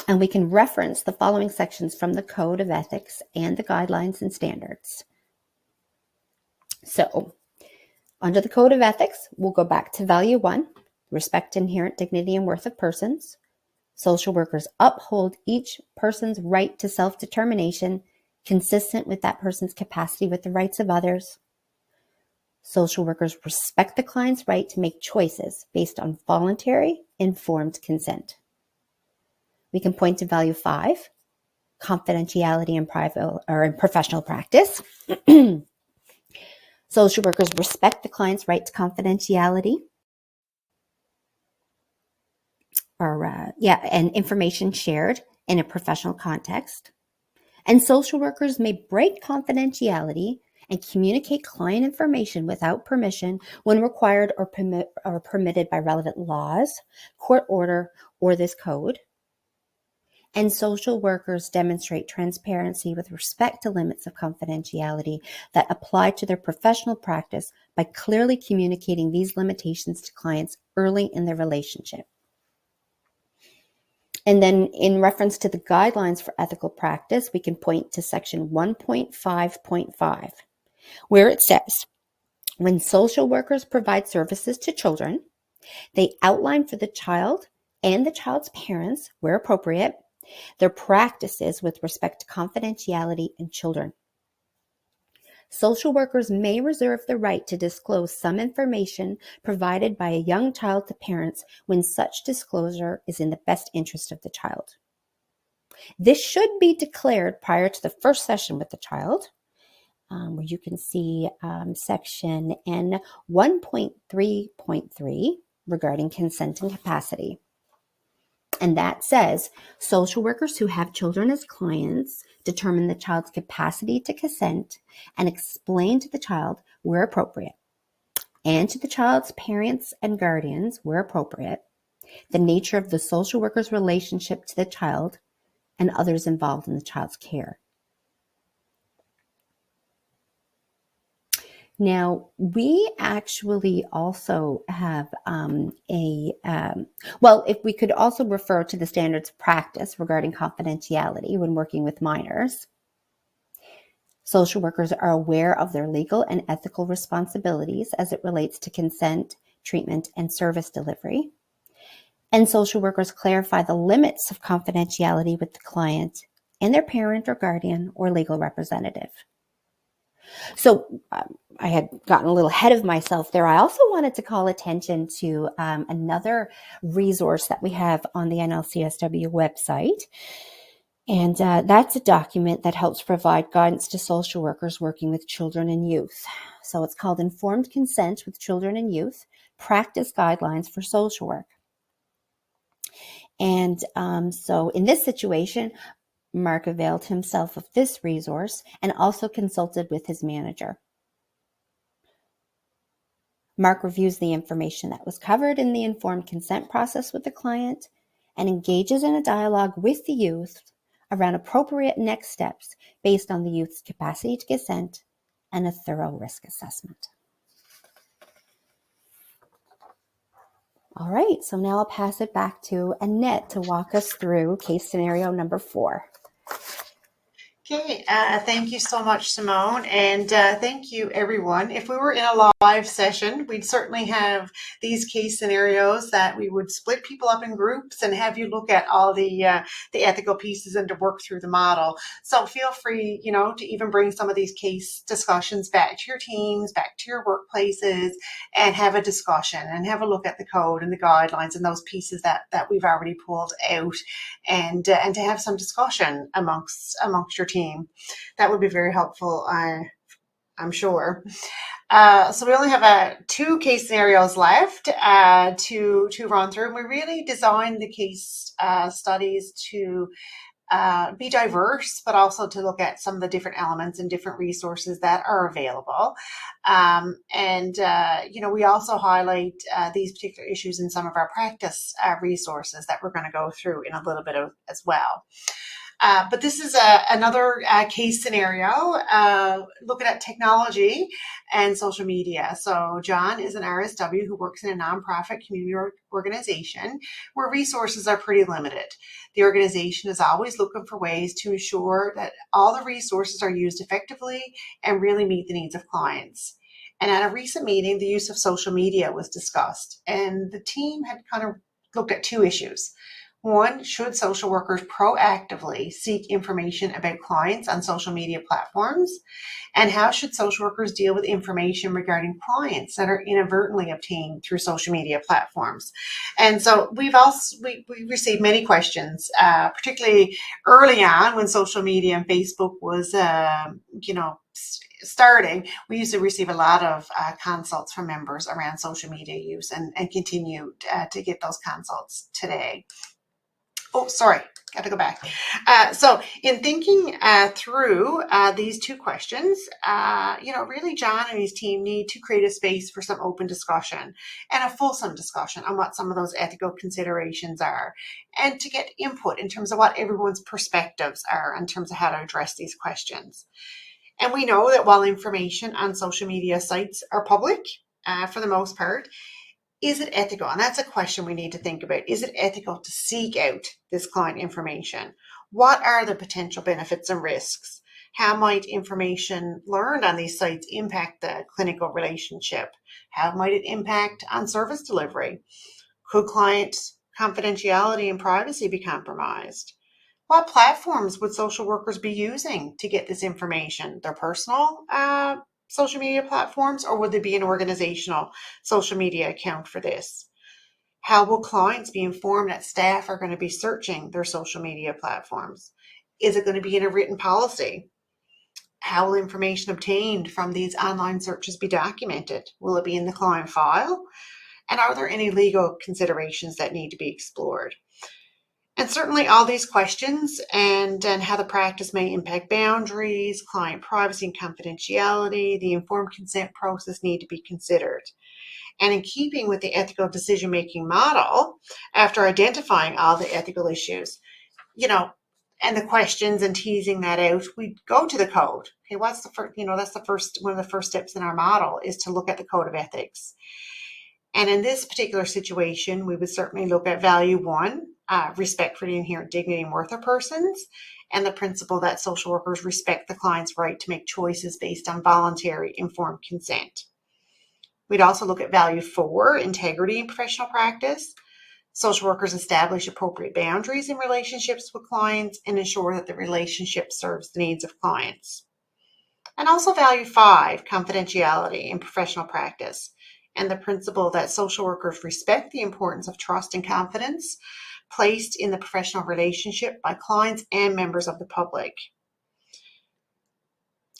And we can reference the following sections from the Code of Ethics and the Guidelines and Standards. So, under the Code of Ethics, we'll go back to Value 1, respect inherent dignity and worth of persons. Social workers uphold each person's right to self-determination consistent with that person's capacity with the rights of others. Social workers respect the client's right to make choices based on voluntary, informed consent. We can point to Value 5, confidentiality in private or in professional practice. Social workers respect the client's right to confidentiality and information shared in a professional context. And social workers may break confidentiality and communicate client information without permission when required or permitted by relevant laws, court order, or this code. And social workers demonstrate transparency with respect to limits of confidentiality that apply to their professional practice by clearly communicating these limitations to clients early in their relationship. And then in reference to the guidelines for ethical practice, we can point to section 1.5.5, where it says, when social workers provide services to children, they outline for the child and the child's parents, where appropriate, their practices with respect to confidentiality in children. Social workers may reserve the right to disclose some information provided by a young child to parents when such disclosure is in the best interest of the child. This should be declared prior to the first session with the child, where you can see section N 1.3.3 regarding consent and capacity. And that says, social workers who have children as clients determine the child's capacity to consent and explain to the child, where appropriate, and to the child's parents and guardians, where appropriate, the nature of the social worker's relationship to the child and others involved in the child's care. Now, we actually also have if we could also refer to the standards of practice regarding confidentiality when working with minors. Social workers are aware of their legal and ethical responsibilities as it relates to consent, treatment, and service delivery. And social workers clarify the limits of confidentiality with the client and their parent or guardian or legal representative. So I had gotten a little ahead of myself there. I also wanted to call attention to another resource that we have on the Nlcsw website. And that's a document that helps provide guidance to social workers working with children and youth. So it's called Informed Consent with Children and Youth, Practice Guidelines for Social Work. And so in this situation, Mark availed himself of this resource and also consulted with his manager. Mark reviews the information that was covered in the informed consent process with the client and engages in a dialogue with the youth around appropriate next steps based on the youth's capacity to consent and a thorough risk assessment. All right, so now I'll pass it back to Annette to walk us through case scenario number 4. Okay, thank you so much, Simone, and thank you, everyone. If we were in a live session, we'd certainly have these case scenarios that we would split people up in groups and have you look at all the ethical pieces and to work through the model. So feel free, to even bring some of these case discussions back to your teams, back to your workplaces, and have a discussion and have a look at the code and the guidelines and those pieces that we've already pulled out, and to have some discussion amongst your team. That would be very helpful, I'm sure. So we only have 2 case scenarios left to run through. And we really designed the case studies to be diverse, but also to look at some of the different elements and different resources that are available. We also highlight these particular issues in some of our practice resources that we're going to go through in a little bit as well. But this is another case scenario looking at technology and social media. So John is an RSW who works in a nonprofit community organization where resources are pretty limited. The organization is always looking for ways to ensure that all the resources are used effectively and really meet the needs of clients. And at a recent meeting, the use of social media was discussed, and the team had kind of looked at 2 issues. One, should social workers proactively seek information about clients on social media platforms? And how should social workers deal with information regarding clients that are inadvertently obtained through social media platforms? And so we received many questions, particularly early on when social media and Facebook was, starting. We used to receive a lot of consults from members around social media use and continue to get those consults today. Oh, sorry, got to go back. So in thinking through these 2 questions, really John and his team need to create a space for some open discussion and a fulsome discussion on what some of those ethical considerations are, and to get input in terms of what everyone's perspectives are in terms of how to address these questions. And we know that while information on social media sites are public, for the most part, is it ethical? And that's a question we need to think about. Is it ethical to seek out this client information? What are the potential benefits and risks? How might information learned on these sites impact the clinical relationship? How might it impact on service delivery? Could client confidentiality and privacy be compromised? What platforms would social workers be using to get this information? Their personal social media platforms, or would there be an organizational social media account for this? How will clients be informed that staff are going to be searching their social media platforms? Is it going to be in a written policy? How will information obtained from these online searches be documented? Will it be in the client file? And are there any legal considerations that need to be explored? And certainly all these questions and how the practice may impact boundaries, client privacy and confidentiality, the informed consent process need to be considered. And in keeping with the ethical decision-making model, after identifying all the ethical issues, and the questions and teasing that out, we go to the code. Okay, what's the first, that's the first, one of the first steps in our model is to look at the code of ethics. And in this particular situation, we would certainly look at value 1, respect for the inherent dignity and worth of persons, and the principle that social workers respect the client's right to make choices based on voluntary informed consent. We'd also look at value 4, integrity in professional practice. Social workers establish appropriate boundaries in relationships with clients and ensure that the relationship serves the needs of clients. And also value 5, confidentiality in professional practice, and the principle that social workers respect the importance of trust and confidence placed in the professional relationship by clients and members of the public.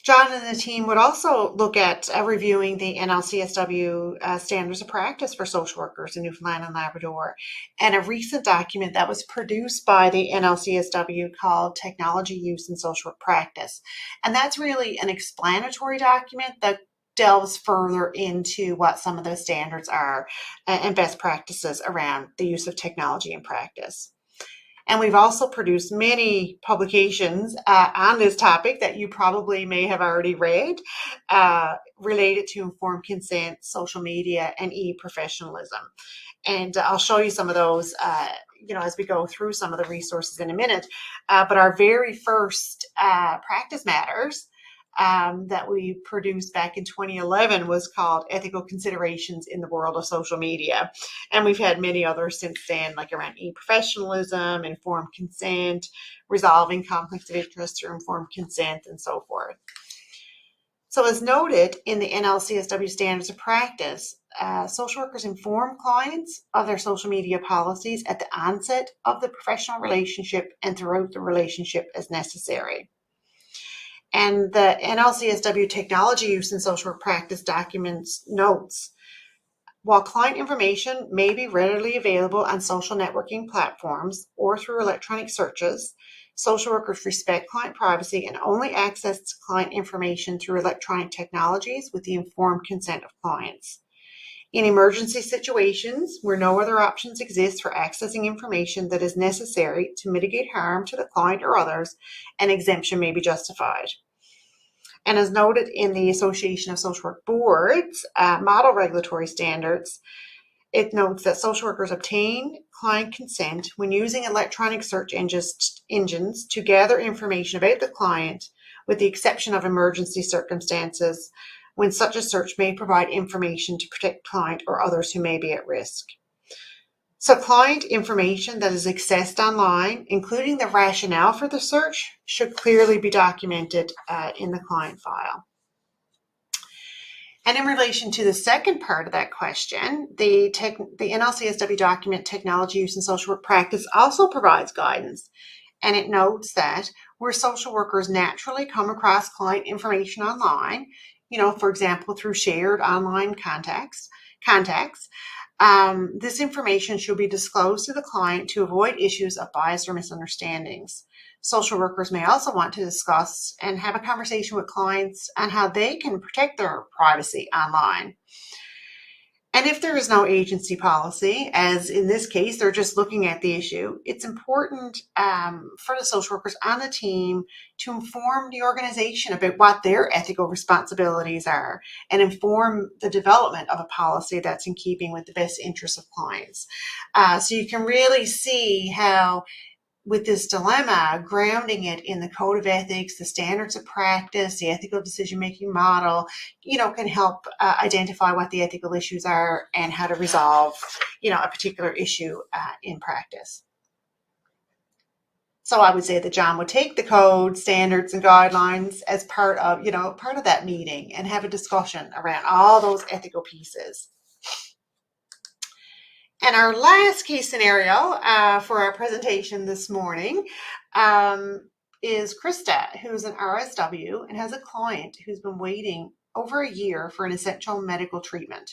John and the team would also look at reviewing the Nlcsw Standards of Practice for social workers in Newfoundland and Labrador, and a recent document that was produced by the Nlcsw called Technology Use in Social Work Practice. And that's really an explanatory document that delves further into what some of those standards are and best practices around the use of technology in practice. And we've also produced many publications on this topic that you probably may have already read, related to informed consent, social media, and e-professionalism. And I'll show you some of those, as we go through some of the resources in a minute. But our very first practice matters that we produced back in 2011 was called Ethical Considerations in the World of Social Media. And we've had many others since then, like around e-professionalism, informed consent, resolving conflicts of interest through informed consent, and so forth. So as noted in the Nlcsw Standards of Practice, social workers inform clients of their social media policies at the onset of the professional relationship and throughout the relationship as necessary. And the Nlcsw Technology Use in Social Work Practice documents notes, while client information may be readily available on social networking platforms or through electronic searches, social workers respect client privacy and only access client information through electronic technologies with the informed consent of clients. In emergency situations where no other options exist for accessing information that is necessary to mitigate harm to the client or others, an exemption may be justified. And as noted in the Association of Social Work Boards model regulatory standards, it notes that social workers obtain client consent when using electronic search engines to gather information about the client, with the exception of emergency circumstances when such a search may provide information to protect client or others who may be at risk. So client information that is accessed online, including the rationale for the search, should clearly be documented in the client file. And in relation to the second part of that question, the NLCSW document Technology Use in Social Work Practice also provides guidance. And it notes that where social workers naturally come across client information online, for example, through shared online contacts, this information should be disclosed to the client to avoid issues of bias or misunderstandings. Social workers may also want to discuss and have a conversation with clients on how they can protect their privacy online. And if there is no agency policy, as in this case, they're just looking at the issue, it's important for the social workers on the team to inform the organization about what their ethical responsibilities are and inform the development of a policy that's in keeping with the best interests of clients. So you can really see how, with this dilemma, grounding it in the code of ethics, the standards of practice, the ethical decision-making model, can help identify what the ethical issues are and how to resolve, a particular issue in practice. So I would say that John would take the code, standards, and guidelines as part of that meeting and have a discussion around all those ethical pieces. And our last case scenario for our presentation this morning is Krista, who's an RSW and has a client who's been waiting over a year for an essential medical treatment.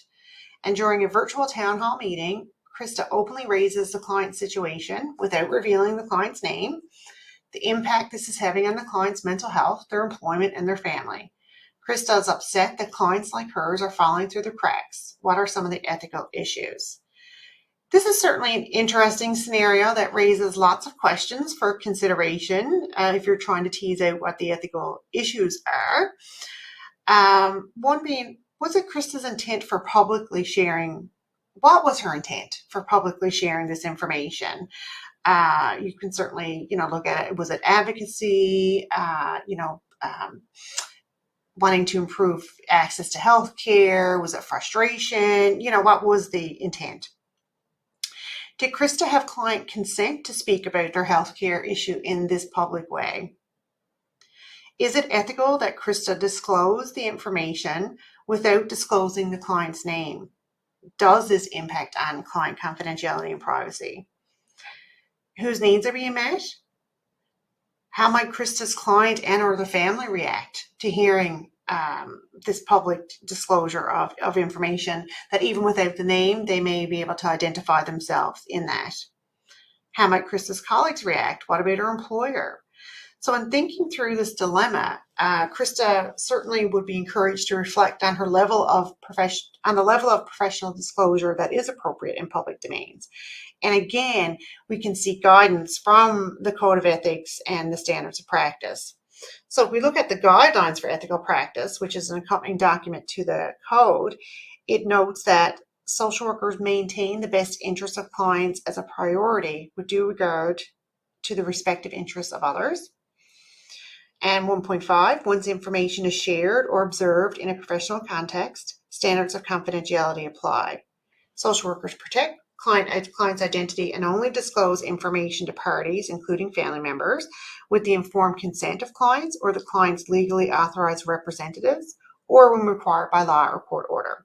And during a virtual town hall meeting, Krista openly raises the client's situation without revealing the client's name, the impact this is having on the client's mental health, their employment, and their family. Krista is upset that clients like hers are falling through the cracks. What are some of the ethical issues? This is certainly an interesting scenario that raises lots of questions for consideration if you're trying to tease out what the ethical issues are. One being, was it Krista's intent for publicly sharing? What was her intent for publicly sharing this information? You can certainly, look at it. Was it advocacy? Wanting to improve access to health care? Was it frustration? What was the intent? Did Krista have client consent to speak about their healthcare issue in this public way? Is it ethical that Krista disclose the information without disclosing the client's name? Does this impact on client confidentiality and privacy? Whose needs are being met? How might Krista's client and or the family react to hearing this public disclosure of information that even without the name, they may be able to identify themselves in that? How might Krista's colleagues react? What about her employer? So in thinking through this dilemma, Krista certainly would be encouraged to reflect on the level of professional disclosure that is appropriate in public domains. And again, we can seek guidance from the Code of Ethics and the Standards of Practice. So if we look at the Guidelines for Ethical Practice, which is an accompanying document to the code, it notes that social workers maintain the best interests of clients as a priority with due regard to the respective interests of others. And 1.5, once information is shared or observed in a professional context, standards of confidentiality apply. Social workers protect client's identity and only disclose information to parties, including family members, with the informed consent of clients or the client's legally authorized representatives, or when required by law or court order.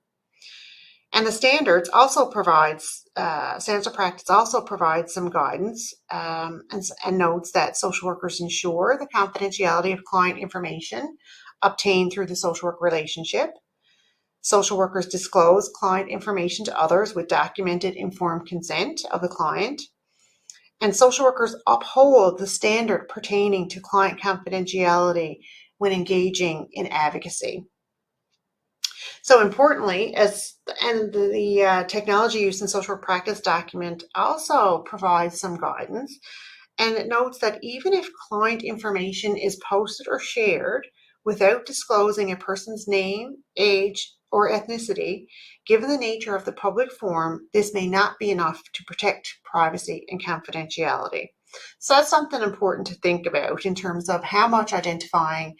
And the standards of practice also provides some guidance and notes that social workers ensure the confidentiality of client information obtained through the social work relationship. Social workers disclose client information to others with documented informed consent of the client. And social workers uphold the standard pertaining to client confidentiality when engaging in advocacy. So importantly, the technology use in social work practice document also provides some guidance, and it notes that even if client information is posted or shared without disclosing a person's name, age, or ethnicity, given the nature of the public forum, this may not be enough to protect privacy and confidentiality. So that's something important to think about in terms of how much identifying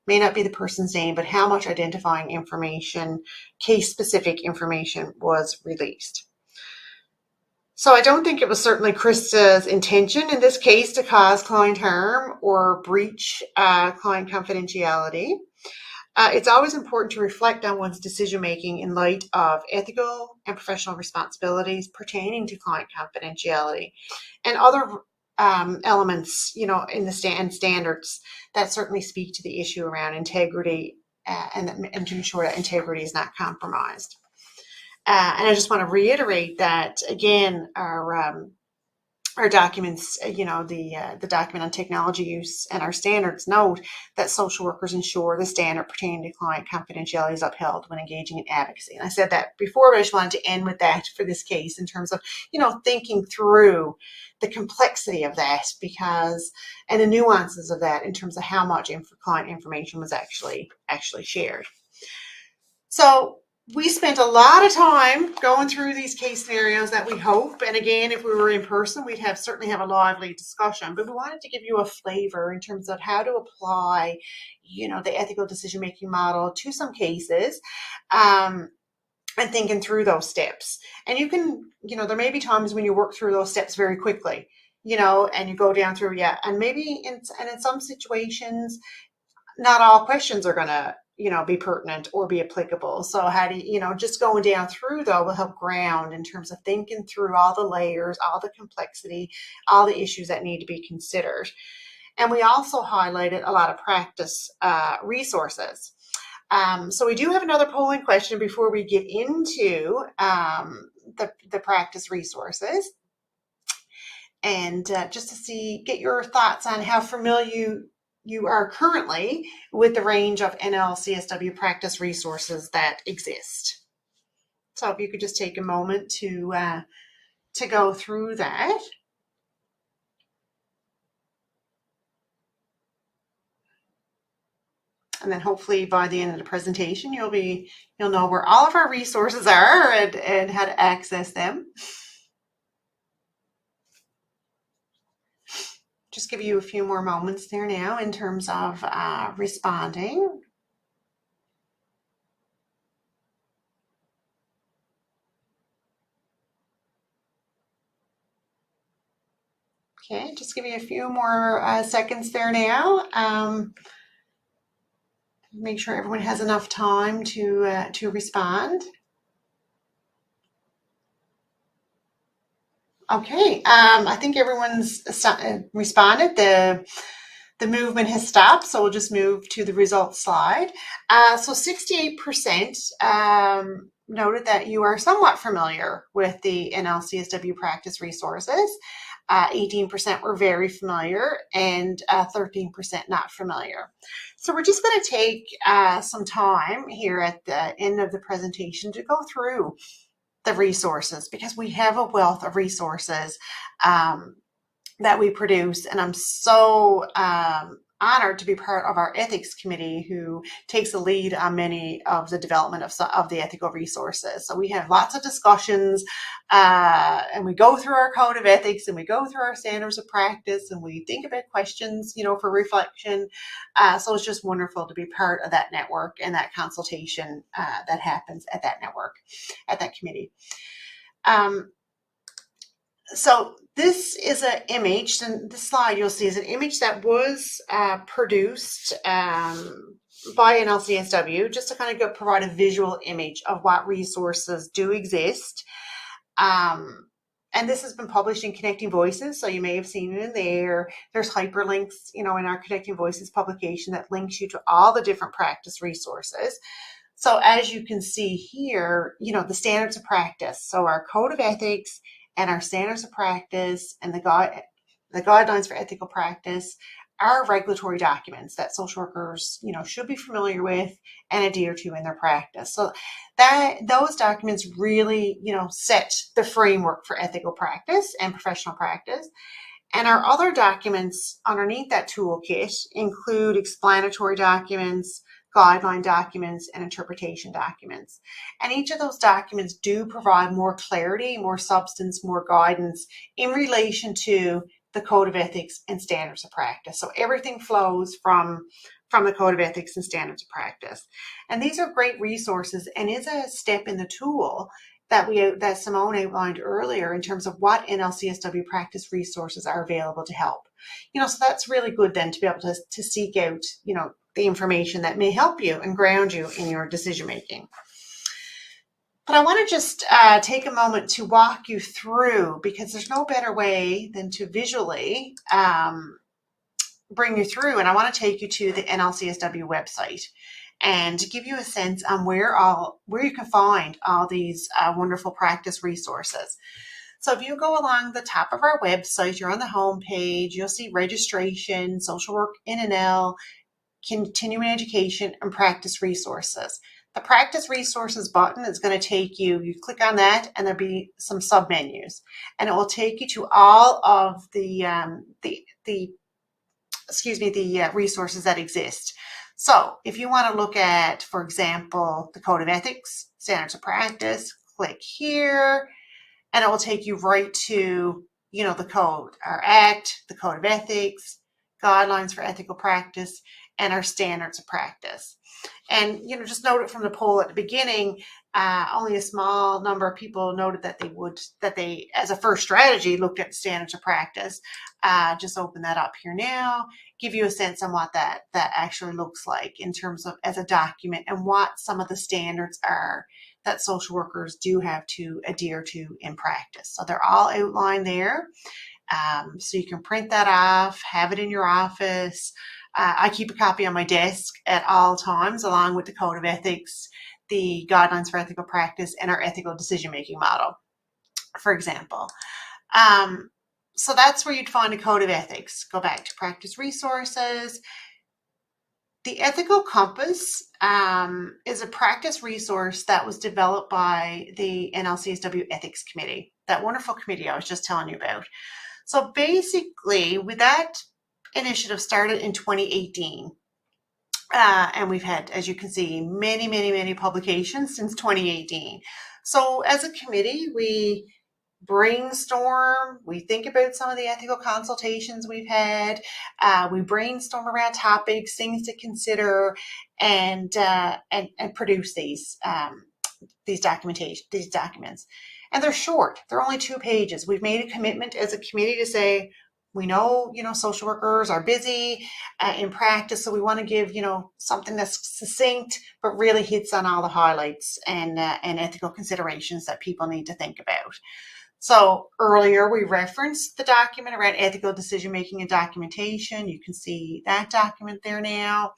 may not be the person's name, but how much identifying information, case-specific information, was released. So I don't think it was certainly Krista's intention in this case to cause client harm or breach client confidentiality. It's always important to reflect on one's decision-making in light of ethical and professional responsibilities pertaining to client confidentiality and other elements, in the standards that certainly speak to the issue around integrity and to ensure that integrity is not compromised. And I just want to reiterate that again, our documents, the document on technology use and our standards note that social workers ensure the standard pertaining to client confidentiality is upheld when engaging in advocacy. And I said that before, but I just wanted to end with that for this case in terms of, thinking through the complexity of that and the nuances of that in terms of how much client information was actually shared. So we spent a lot of time going through these case scenarios that we hope, and again, if we were in person, we'd certainly have a lively discussion, but we wanted to give you a flavor in terms of how to apply, the ethical decision-making model to some cases, and thinking through those steps. And you can, there may be times when you work through those steps very quickly, and you go down through, and maybe in some situations, not all questions are going to, be pertinent or be applicable. So how do you, just going down through though will help ground in terms of thinking through all the layers, all the complexity, all the issues that need to be considered. And we also highlighted a lot of practice resources. So we do have another polling question before we get into the practice resources. And just to get your thoughts on how familiar you are currently with the range of Nlcsw practice resources that exist. So if you could just take a moment to go through that. And then hopefully by the end of the presentation, you'll know where all of our resources are and how to access them. Just give you a few more moments there now in terms of responding. Okay, just give you a few more seconds there now. Make sure everyone has enough time to respond. Okay, I think everyone's responded. The movement has stopped, so we'll just move to the results slide. So 68% noted that you are somewhat familiar with the Nlcsw practice resources. 18% were very familiar, and 13% not familiar. So we're just going to take some time here at the end of the presentation to go through the resources, because we have a wealth of resources that we produce, and I'm so honored to be part of our ethics committee, who takes the lead on many of the development of the ethical resources. So we have lots of discussions, and we go through our code of ethics, and we go through our standards of practice, and we think about questions, for reflection. So it's just wonderful to be part of that network and that consultation that happens at that network, at that committee. So this is an image, and this slide you'll see is an image that was produced by Nlcsw, just to kind of provide a visual image of what resources do exist. And this has been published in Connecting Voices, so you may have seen it in there. There's hyperlinks, in our Connecting Voices publication that links you to all the different practice resources. So as you can see here, the standards of practice. So our code of ethics and our standards of practice and the guidelines for ethical practice are regulatory documents that social workers, should be familiar with and adhere to in their practice. So those documents really, set the framework for ethical practice and professional practice. And our other documents underneath that toolkit include explanatory documents, guideline documents, and interpretation documents. And each of those documents do provide more clarity, more substance, more guidance in relation to the code of ethics and standards of practice. So everything flows from the code of ethics and standards of practice. And these are great resources, and is a step in the tool that Simone outlined earlier in terms of what NLCSW practice resources are available to help. So that's really good then to be able to seek out, the information that may help you and ground you in your decision making. But I want to just take a moment to walk you through, because there's no better way than to visually bring you through. And I want to take you to the NLCSW website and give you a sense on where you can find all these wonderful practice resources. So if you go along the top of our website, you're on the home page, you'll see registration, social work NNL, continuing education, and practice resources. The practice resources button is going to take you click on that, and there'll be some submenus, and it will take you to all of the resources that exist. So if you want to look at, for example, the code of ethics, standards of practice, click here, and it will take you right to, the code, our act, the code of ethics, guidelines for ethical practice, and our standards of practice. And, just note it from the poll at the beginning, only a small number of people noted that they, as a first strategy, looked at standards of practice. Just open that up here now, give you a sense on what that actually looks like in terms of as a document, and what some of the standards are that social workers do have to adhere to in practice. So they're all outlined there. So you can print that off, have it in your office. I keep a copy on my desk at all times, along with the code of ethics, the guidelines for ethical practice, and our ethical decision-making model, for example. So that's where you'd find a code of ethics. Go back to practice resources. The Ethical Compass is a practice resource that was developed by the NLCSW Ethics Committee, that wonderful committee I was just telling you about. So basically, with that initiative started in 2018, and we've had, as you can see, many, many, many publications since 2018. So as a committee, we brainstorm, we think about some of the ethical consultations we've had, we brainstorm around topics, things to consider, and produce these documents. And they're short. They're only 2 pages. We've made a commitment as a committee to say, we know, social workers are busy in practice, so we want to give, something that's succinct, but really hits on all the highlights and ethical considerations that people need to think about. So earlier we referenced the document around ethical decision-making and documentation. You can see that document there now.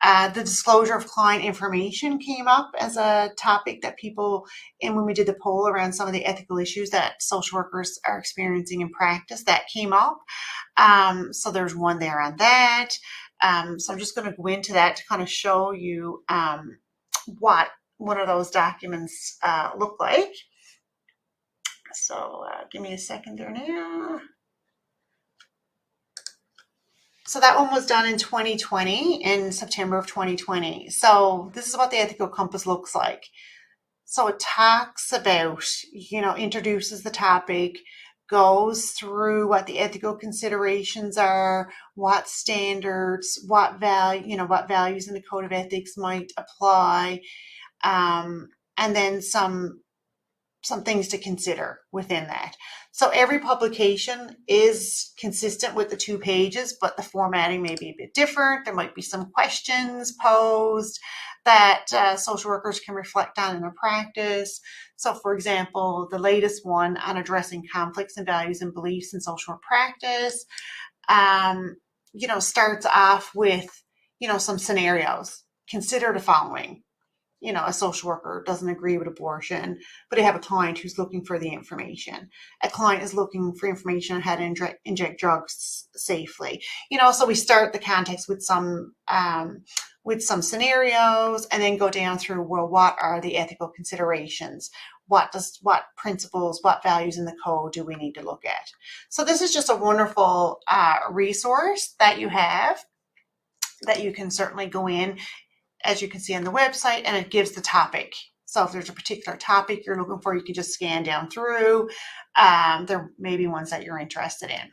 The disclosure of client information came up as a topic that people, and when we did the poll around some of the ethical issues that social workers are experiencing in practice, that came up. So there's one there on that. So I'm just going to go into that to kind of show you what one of those documents look like. So give me a second there now. So that one was done in 2020, in September of 2020. So this is what the ethical compass looks like. So it talks about, introduces the topic, goes through what the ethical considerations are, what standards, what values in the code of ethics might apply, and then some things to consider within that. So every publication is consistent with the 2 pages, but the formatting may be a bit different. There might be some questions posed that social workers can reflect on in their practice. So for example, the latest one on addressing conflicts in values and beliefs in social work practice, starts off with, some scenarios. Consider the following. A social worker doesn't agree with abortion, but they have a client who's looking for the information. A client is looking for information on how to inject drugs safely. So we start the context with some scenarios, and then go down through, well, what are the ethical considerations? What principles, what values in the code do we need to look at? So this is just a wonderful resource that you have, that you can certainly go in, as you can see on the website, and it gives the topic. So if there's a particular topic you're looking for, you can just scan down through. There may be ones that you're interested in.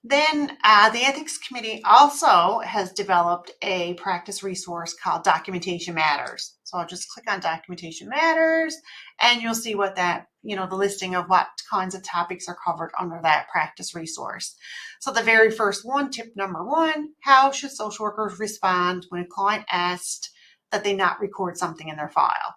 Then the Ethics Committee also has developed a practice resource called Documentation Matters. So I'll just click on Documentation Matters, and you'll see what that, the listing of what kinds of topics are covered under that practice resource. So the very first one, tip number 1, how should social workers respond when a client asked that they not record something in their file?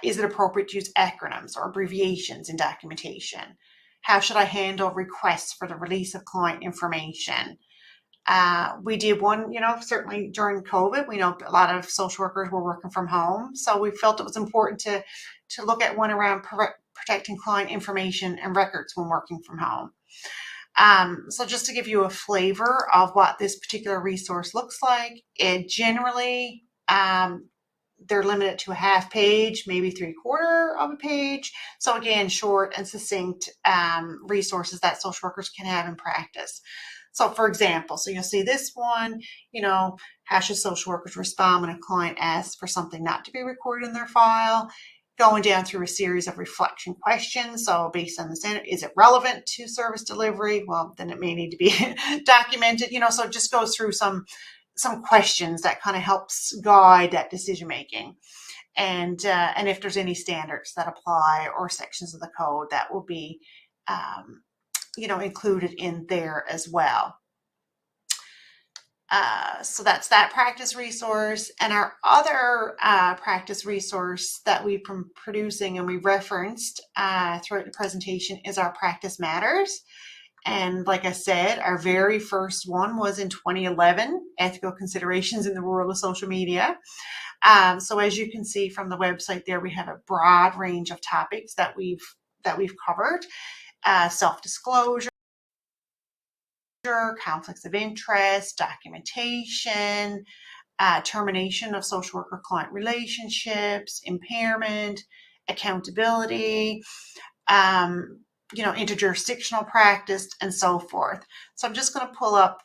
Is it appropriate to use acronyms or abbreviations in documentation? How should I handle requests for the release of client information? We did one, certainly during COVID, we know a lot of social workers were working from home. So we felt it was important to look at one around protecting client information and records when working from home. So just to give you a flavor of what this particular resource looks like, it generally, they're limited to a half page, maybe 3/4 of a page. So again, short and succinct resources that social workers can have in practice. So for example, so you'll see this one, how should social workers respond when a client asks for something not to be recorded in their file? Going down through a series of reflection questions. So based on the standard, is it relevant to service delivery? Well, then it may need to be documented, so it just goes through some questions that kind of helps guide that decision making, and if there's any standards that apply or sections of the code that will be included in there as well. So that's that practice resource. And our other practice resource that we've been producing and we referenced throughout the presentation is our Practice Matters. And like I said, our very first one was in 2011, Ethical Considerations in the World of Social Media. So as you can see from the website there, we have a broad range of topics that we've covered. Self-disclosure, conflicts of interest, documentation, termination of social worker-client relationships, impairment, accountability, interjurisdictional practice, and so forth. So I'm just going to pull up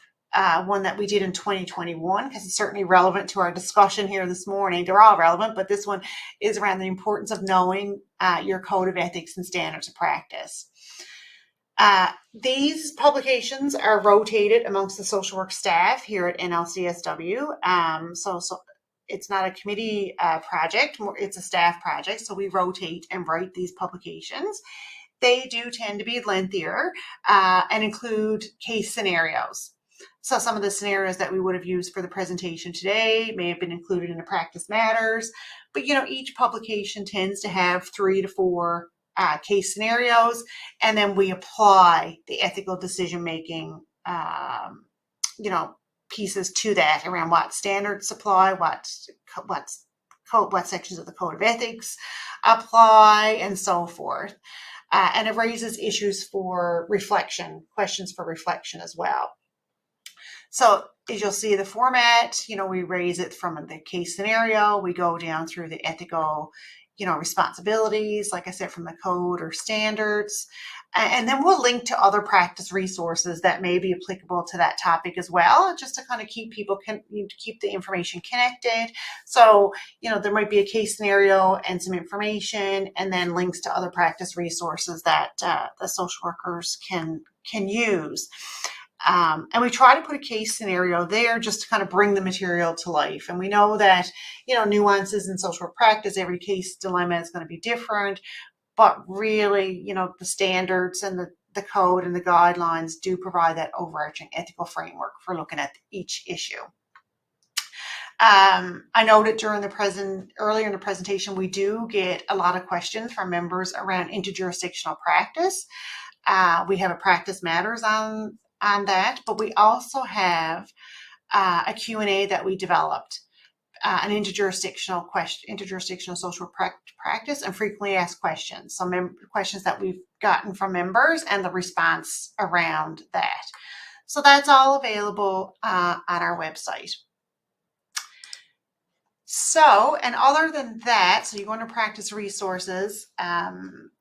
one that we did in 2021 because it's certainly relevant to our discussion here this morning. They're all relevant, but this one is around the importance of knowing your code of ethics and standards of practice. These publications are rotated amongst the social work staff here at Nlcsw. So it's not a committee project, it's a staff project. So we rotate and write these publications. They do tend to be lengthier and include case scenarios. So some of the scenarios that we would have used for the presentation today may have been included in the Practice Matters, but each publication tends to have 3 to 4 case scenarios, and then we apply the ethical decision-making, pieces to that around what standards apply, what sections of the Code of Ethics apply, and so forth. And it raises issues for reflection, questions for reflection as well. So as you'll see the format, we raise it from the case scenario, we go down through the ethical, responsibilities, like I said, from the code or standards. And then we'll link to other practice resources that may be applicable to that topic as well, just to kind of keep people, keep the information connected. So, there might be a case scenario and some information, and then links to other practice resources that the social workers can use. And we try to put a case scenario there just to kind of bring the material to life. And we know that, nuances in social work practice, every case dilemma is going to be different, but really, the standards and the code and the guidelines do provide that overarching ethical framework for looking at each issue. I noted earlier in the presentation, we do get a lot of questions from members around interjurisdictional practice. We have a practice matters on that, but we also have a Q&A that we developed, an interjurisdictional social practice and frequently asked questions. Some questions that we've gotten from members and the response around that. So that's all available on our website. So, and other than that, so you go into practice resources.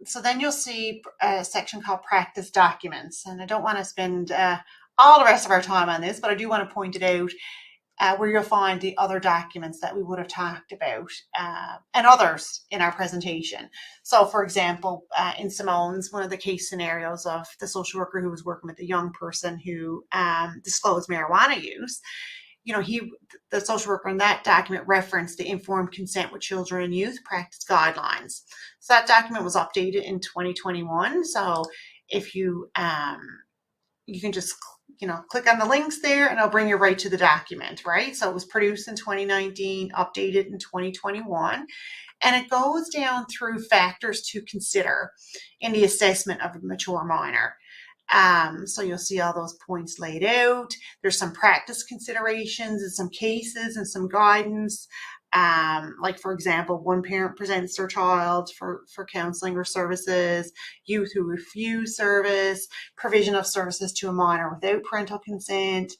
So then you'll see a section called practice documents. And I don't want to spend all the rest of our time on this, but I do want to point it out where you'll find the other documents that we would have talked about and others in our presentation. So for example, in Simone's, one of the case scenarios of the social worker who was working with a young person who disclosed marijuana use, the social worker in that document referenced the informed consent with children and youth practice guidelines. So that document was updated in 2021. So if you can just click on the links there and it'll bring you right to the document, right? So it was produced in 2019, updated in 2021, and it goes down through factors to consider in the assessment of a mature minor. So you'll see all those points laid out. There's some practice considerations and some cases and some guidance. Like for example, one parent presents their child for counseling or services, youth who refuse service, provision of services to a minor without parental consent.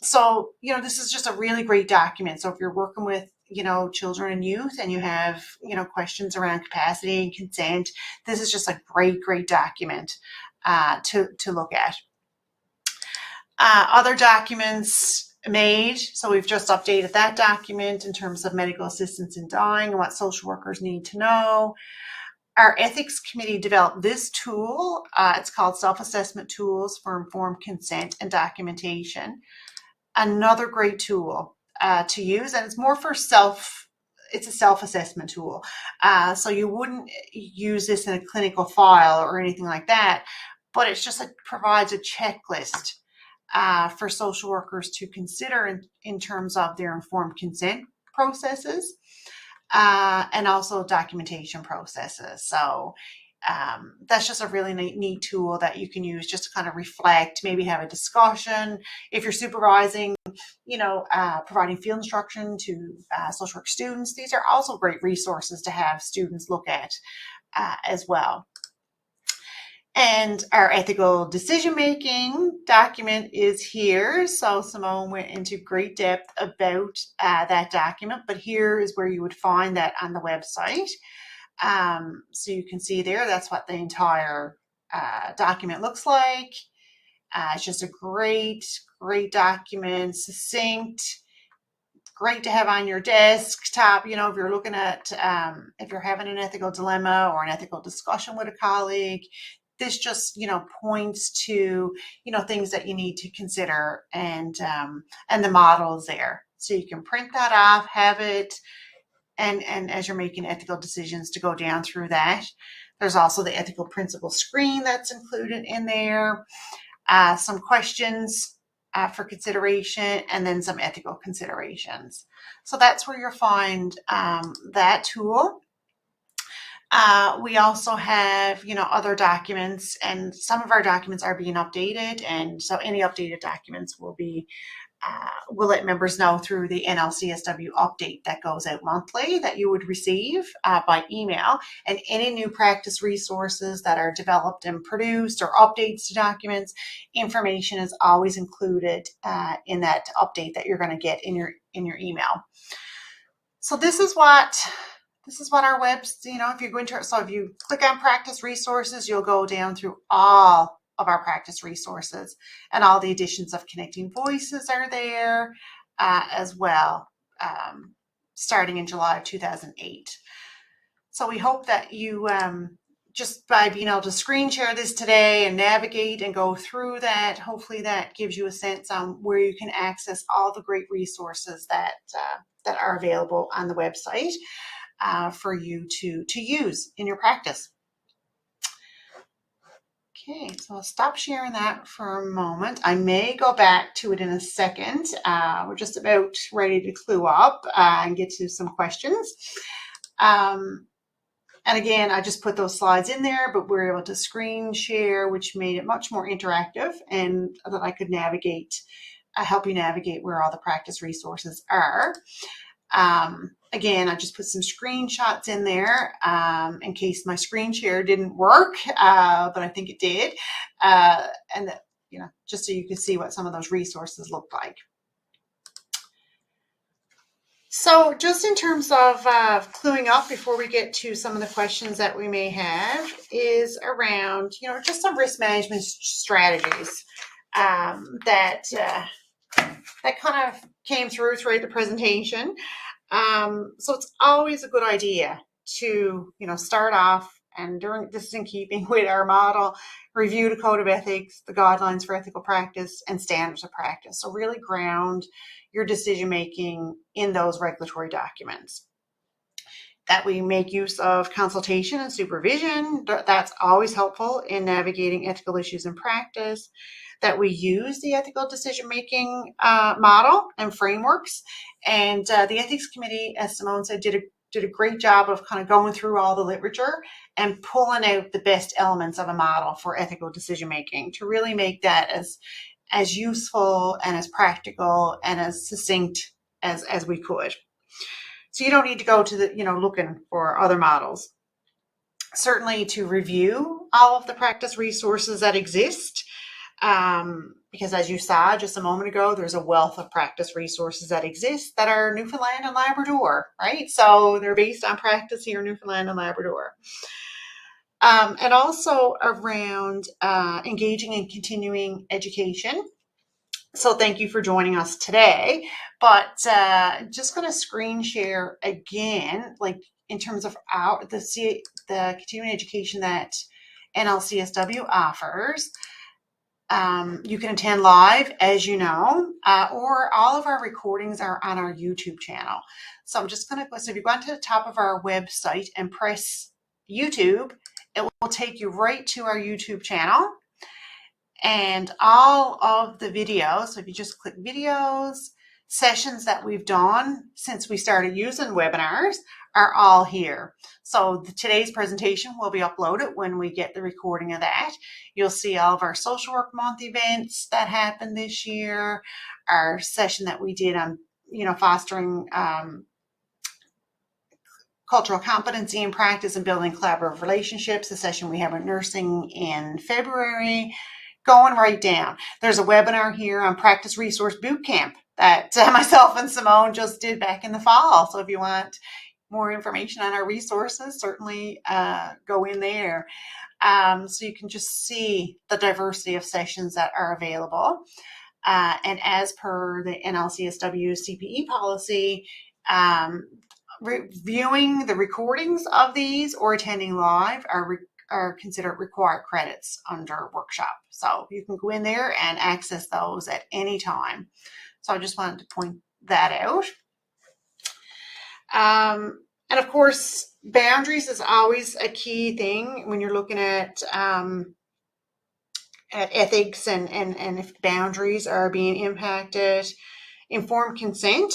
So, this is just a really great document. So if you're working with, children and youth and you have, questions around capacity and consent, this is just a great document to look at. Other documents made. So we've just updated that document in terms of medical assistance in dying and what social workers need to know. Our ethics committee developed this tool. It's called Self-Assessment Tools for Informed Consent and Documentation. Another great tool to use, and it's more for it's a self-assessment tool. So you wouldn't use this in a clinical file or anything like that, but it's just provides a checklist for social workers to consider in terms of their informed consent processes and also documentation processes. So that's just a really neat tool that you can use just to kind of reflect, maybe have a discussion. If you're supervising, providing field instruction to social work students, these are also great resources to have students look at as well. And our ethical decision-making document is here. So Simone went into great depth about that document, but here is where you would find that on the website. So you can see there, that's what the entire document looks like. It's just a great document, succinct, great to have on your desktop. If you're looking at, if you're having an ethical dilemma or an ethical discussion with a colleague, this just, points to, things that you need to consider, and the models there. So you can print that off, have it, and as you're making ethical decisions to go down through that. There's also the ethical principle screen that's included in there, some questions for consideration, and then some ethical considerations. So that's where you'll find that tool. We also have, other documents, and some of our documents are being updated. And so any updated documents we'll let members know through the Nlcsw update that goes out monthly that you would receive by email. And any new practice resources that are developed and produced, or updates to documents, information is always included in that update that you're going to get in your email. So this is what our webs, if you go into it, so if you click on practice resources, you'll go down through all of our practice resources, and all the editions of Connecting Voices are there as well, starting in July of 2008. So we hope that you, just by being able to screen share this today and navigate and go through that, hopefully that gives you a sense on where you can access all the great resources that are available on the website for you to use in your practice. Okay, so I'll stop sharing that for a moment. I may go back to it in a second. We're just about ready to clue up and get to some questions. And again, I just put those slides in there, but we're able to screen share, which made it much more interactive, and that I could help you navigate where all the practice resources are. Again, I just put some screenshots in there in case my screen share didn't work, but I think it did. And that, just so you can see what some of those resources look like. So just in terms of cluing up before we get to some of the questions that we may have, is around, just some risk management strategies that kind of came throughout the presentation. So it's always a good idea to, start off, and this is in keeping with our model, review the code of ethics, the guidelines for ethical practice, and standards of practice. So really ground your decision making in those regulatory documents. That we make use of consultation and supervision. That's always helpful in navigating ethical issues in practice. That we use the ethical decision-making model and frameworks. And the Ethics Committee, as Simone said, did a great job of kind of going through all the literature and pulling out the best elements of a model for ethical decision-making to really make that as useful and as practical and as succinct as we could. So you don't need to go to looking for other models. Certainly to review all of the practice resources that exist, because as you saw just a moment ago, there's a wealth of practice resources that exist that are Newfoundland and Labrador, right? So they're based on practice here in Newfoundland and Labrador. And also around engaging in continuing education. So thank you for joining us today, but just going to screen share again, like in terms of the continuing education that Nlcsw offers. You can attend live, as you know, or all of our recordings are on our YouTube channel. So I'm just going to go, so if you go onto the top of our website and press YouTube, it will take you right to our YouTube channel. And all of the videos, so if you just click videos, sessions that we've done since we started using webinars are all here. So today's presentation will be uploaded when we get the recording of that. You'll see all of our Social Work Month events that happened this year, our session that we did on, fostering cultural competency in practice and building collaborative relationships, the session we have on nursing in February, going right down. There's a webinar here on Practice Resource Bootcamp that myself and Simone just did back in the fall. So if you want more information on our resources, certainly go in there. So you can just see the diversity of sessions that are available. And as per the Nlcsw CPE policy, reviewing the recordings of these or attending live are considered required credits under workshop. So you can go in there and access those at any time. So I just wanted to point that out. And of course, boundaries is always a key thing when you're looking at ethics and if boundaries are being impacted. Informed consent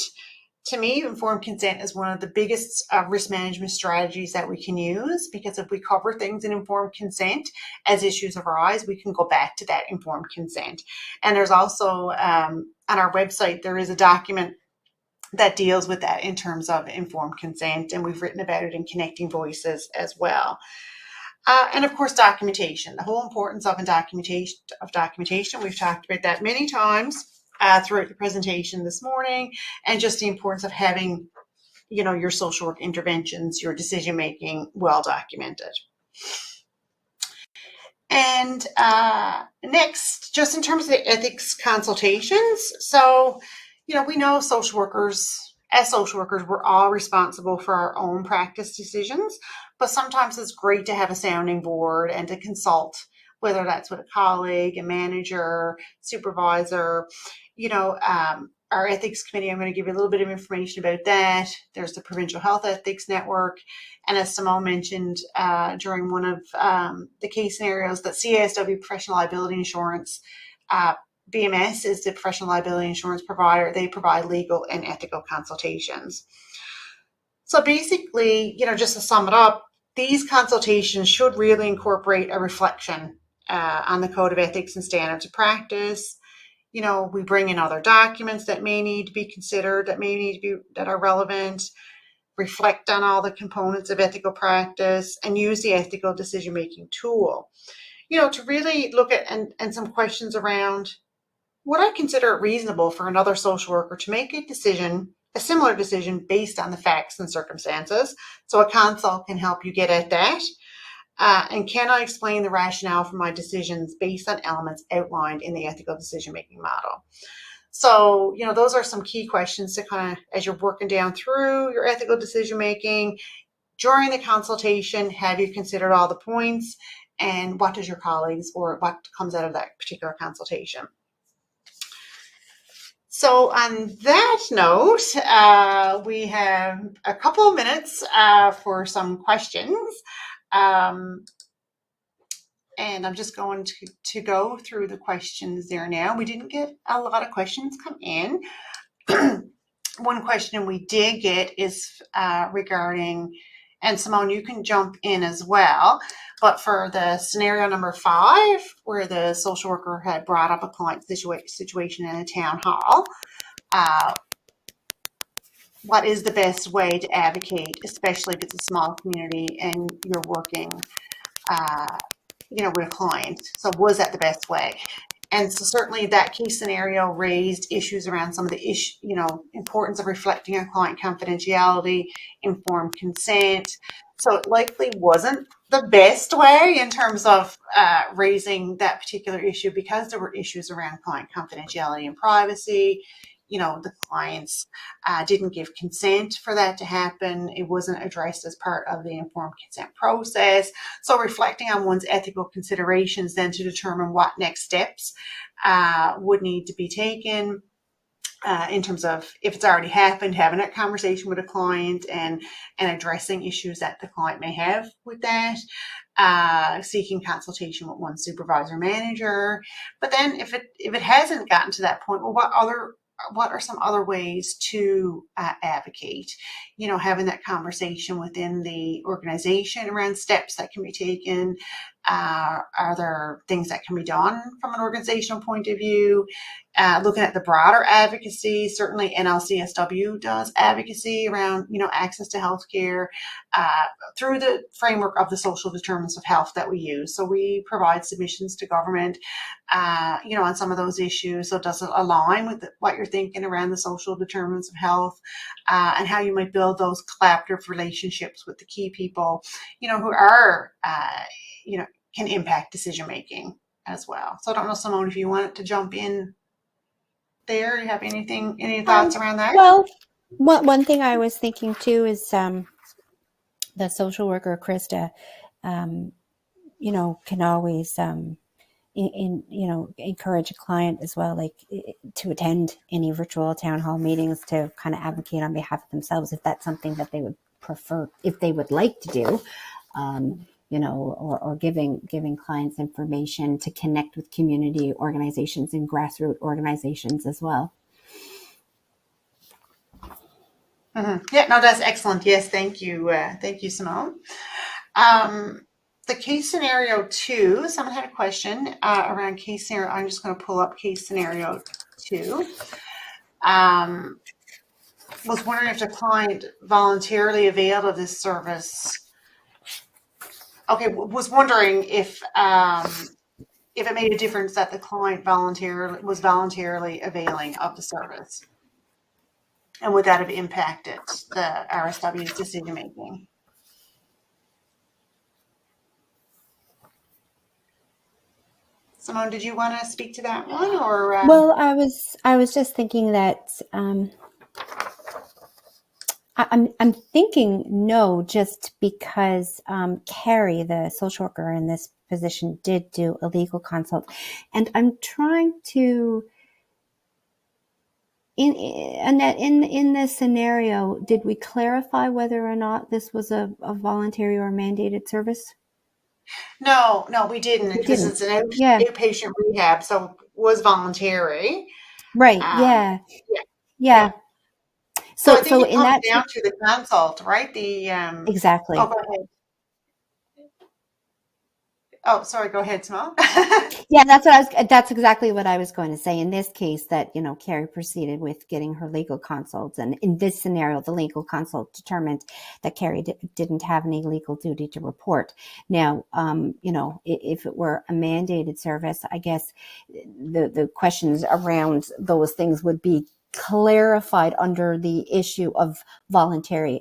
to me, informed consent is one of the biggest risk management strategies that we can use, because if we cover things in informed consent as issues arise, we can go back to that informed consent. And there's also on our website, there is a document that deals with that in terms of informed consent, and we've written about it in Connecting Voices as well. And of course, documentation, the whole importance of documentation. We've talked about that many times throughout the presentation this morning, and just the importance of having, your social work interventions, your decision making well documented. And next, just in terms of the ethics consultations, so we know as social workers, we're all responsible for our own practice decisions, but sometimes it's great to have a sounding board and to consult, whether that's with a colleague, a manager, supervisor. Our ethics committee, I'm going to give you a little bit of information about that. There's the Provincial Health Ethics Network. And as Simone mentioned during one of the case scenarios, that CISW Professional Liability Insurance, BMS is the professional liability insurance provider. They provide legal and ethical consultations. So basically, just to sum it up, these consultations should really incorporate a reflection on the Code of Ethics and Standards of Practice. We bring in other documents that may need to be considered, that are relevant, reflect on all the components of ethical practice, and use the ethical decision-making tool. To really look at and some questions around, would I consider it reasonable for another social worker to make a similar decision based on the facts and circumstances? So a consult can help you get at that. And can I explain the rationale for my decisions based on elements outlined in the ethical decision-making model? So, those are some key questions to kind of, as you're working down through your ethical decision-making, during the consultation, have you considered all the points, and what does your colleagues, or what comes out of that particular consultation? So on that note, we have a couple of minutes for some questions. And I'm just going to go through the questions there now. We didn't get a lot of questions come in. One question we did get is regarding, and Simone, you can jump in as well, but for the scenario number 5, where the social worker had brought up a client situation in a town hall, what is the best way to advocate, especially if it's a small community and you're working with a client? So was that the best way? And so certainly that case scenario raised issues around some of the importance of reflecting on client confidentiality, informed consent. So it likely wasn't the best way in terms of raising that particular issue, because there were issues around client confidentiality and privacy. The clients didn't give consent for that to happen. It wasn't addressed as part of the informed consent process. So reflecting on one's ethical considerations then to determine what next steps would need to be taken in terms of, if it's already happened, having that conversation with a client and addressing issues that the client may have with that. Seeking consultation with one supervisor manager. But then if it hasn't gotten to that point, well, what are some other ways to advocate? Having that conversation within the organization around steps that can be taken. Are there things that can be done from an organizational point of view? Looking at the broader advocacy, certainly Nlcsw does advocacy around, access to healthcare through the framework of the social determinants of health that we use. So we provide submissions to government, on some of those issues. So does it align with what you're thinking around the social determinants of health and how you might build those collaborative relationships with the key people, who are, can impact decision-making as well. So I don't know, Simone, if you wanted to jump in there, you have any thoughts around that? Well, one thing I was thinking too is the social worker, Krista, can always, encourage a client as well, like to attend any virtual town hall meetings to kind of advocate on behalf of themselves, if that's something that they would prefer, if they would like to do. Or giving clients information to connect with community organizations and grassroots organizations as well. Yeah, no, that's excellent. Yes, thank you. Thank you, Simone. Um, the case scenario two, someone had a question around case scenario. I'm just going to pull up case scenario two. Was wondering if the client voluntarily availed of this service. Okay, was wondering if it made a difference that the client was voluntarily availing of the service, and would that have impacted the RSW's decision making? Simone, did you want to speak to that one, or? Well, I was just thinking that I'm thinking no, just because Carrie, the social worker in this position, did do a legal consult, and I'm trying to. Annette, in this scenario, did we clarify whether or not this was a voluntary or mandated service? No, we didn't, We because didn't. it's an Yeah. outpatient rehab, so it was voluntary. Right. Um, Yeah. yeah, Yeah. yeah. So I think So it in comes that down to the consult, right? Oh, exactly. go ahead. Oh, sorry. Go ahead, Simone. Yeah, that's exactly what I was going to say. In this case, that, Carrie proceeded with getting her legal consults. And in this scenario, the legal consult determined that Carrie didn't have any legal duty to report. Now, if it were a mandated service, I guess the questions around those things would be clarified under the issue of voluntary,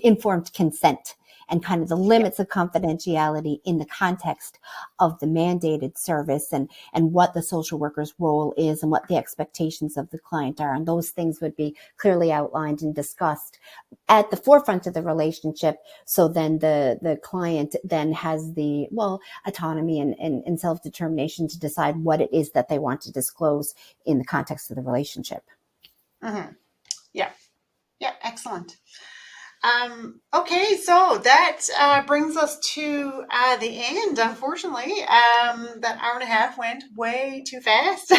informed consent, and kind of the Yeah. limits of confidentiality in the context of the mandated service, and what the social worker's role is and what the expectations of the client are. And those things would be clearly outlined and discussed at the forefront of the relationship. So then the client then has the, autonomy and self-determination to decide what it is that they want to disclose in the context of the relationship. Mm-hmm. Yeah. Yeah. Excellent. Okay, so that brings us to the end. Unfortunately, that hour and a half went way too fast.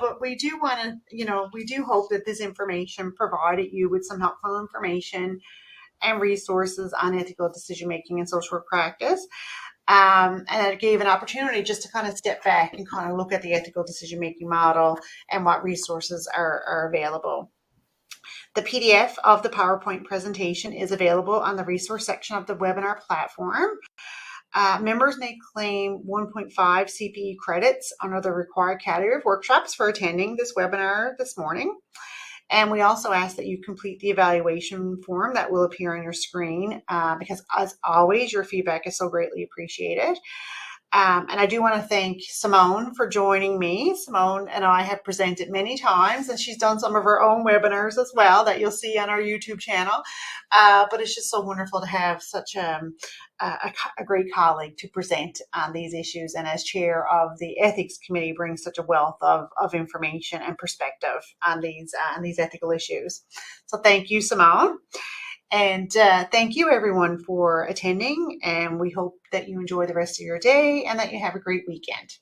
But we do want to, we do hope that this information provided you with some helpful information and resources on ethical decision making and social work practice. And it gave an opportunity just to kind of step back and kind of look at the ethical decision making model and what resources are available. The PDF of the PowerPoint presentation is available on the resource section of the webinar platform. Members may claim 1.5 CPE credits under the required category of workshops for attending this webinar this morning. And we also ask that you complete the evaluation form that will appear on your screen, because as always, your feedback is so greatly appreciated. And I do want to thank Simone for joining me. Simone and I have presented many times, and she's done some of her own webinars as well that you'll see on our YouTube channel. But it's just so wonderful to have such a great colleague to present on these issues, and as chair of the ethics committee, brings such a wealth of information and perspective on these ethical issues. So thank you, Simone. And thank you, everyone, for attending. And we hope that you enjoy the rest of your day and that you have a great weekend.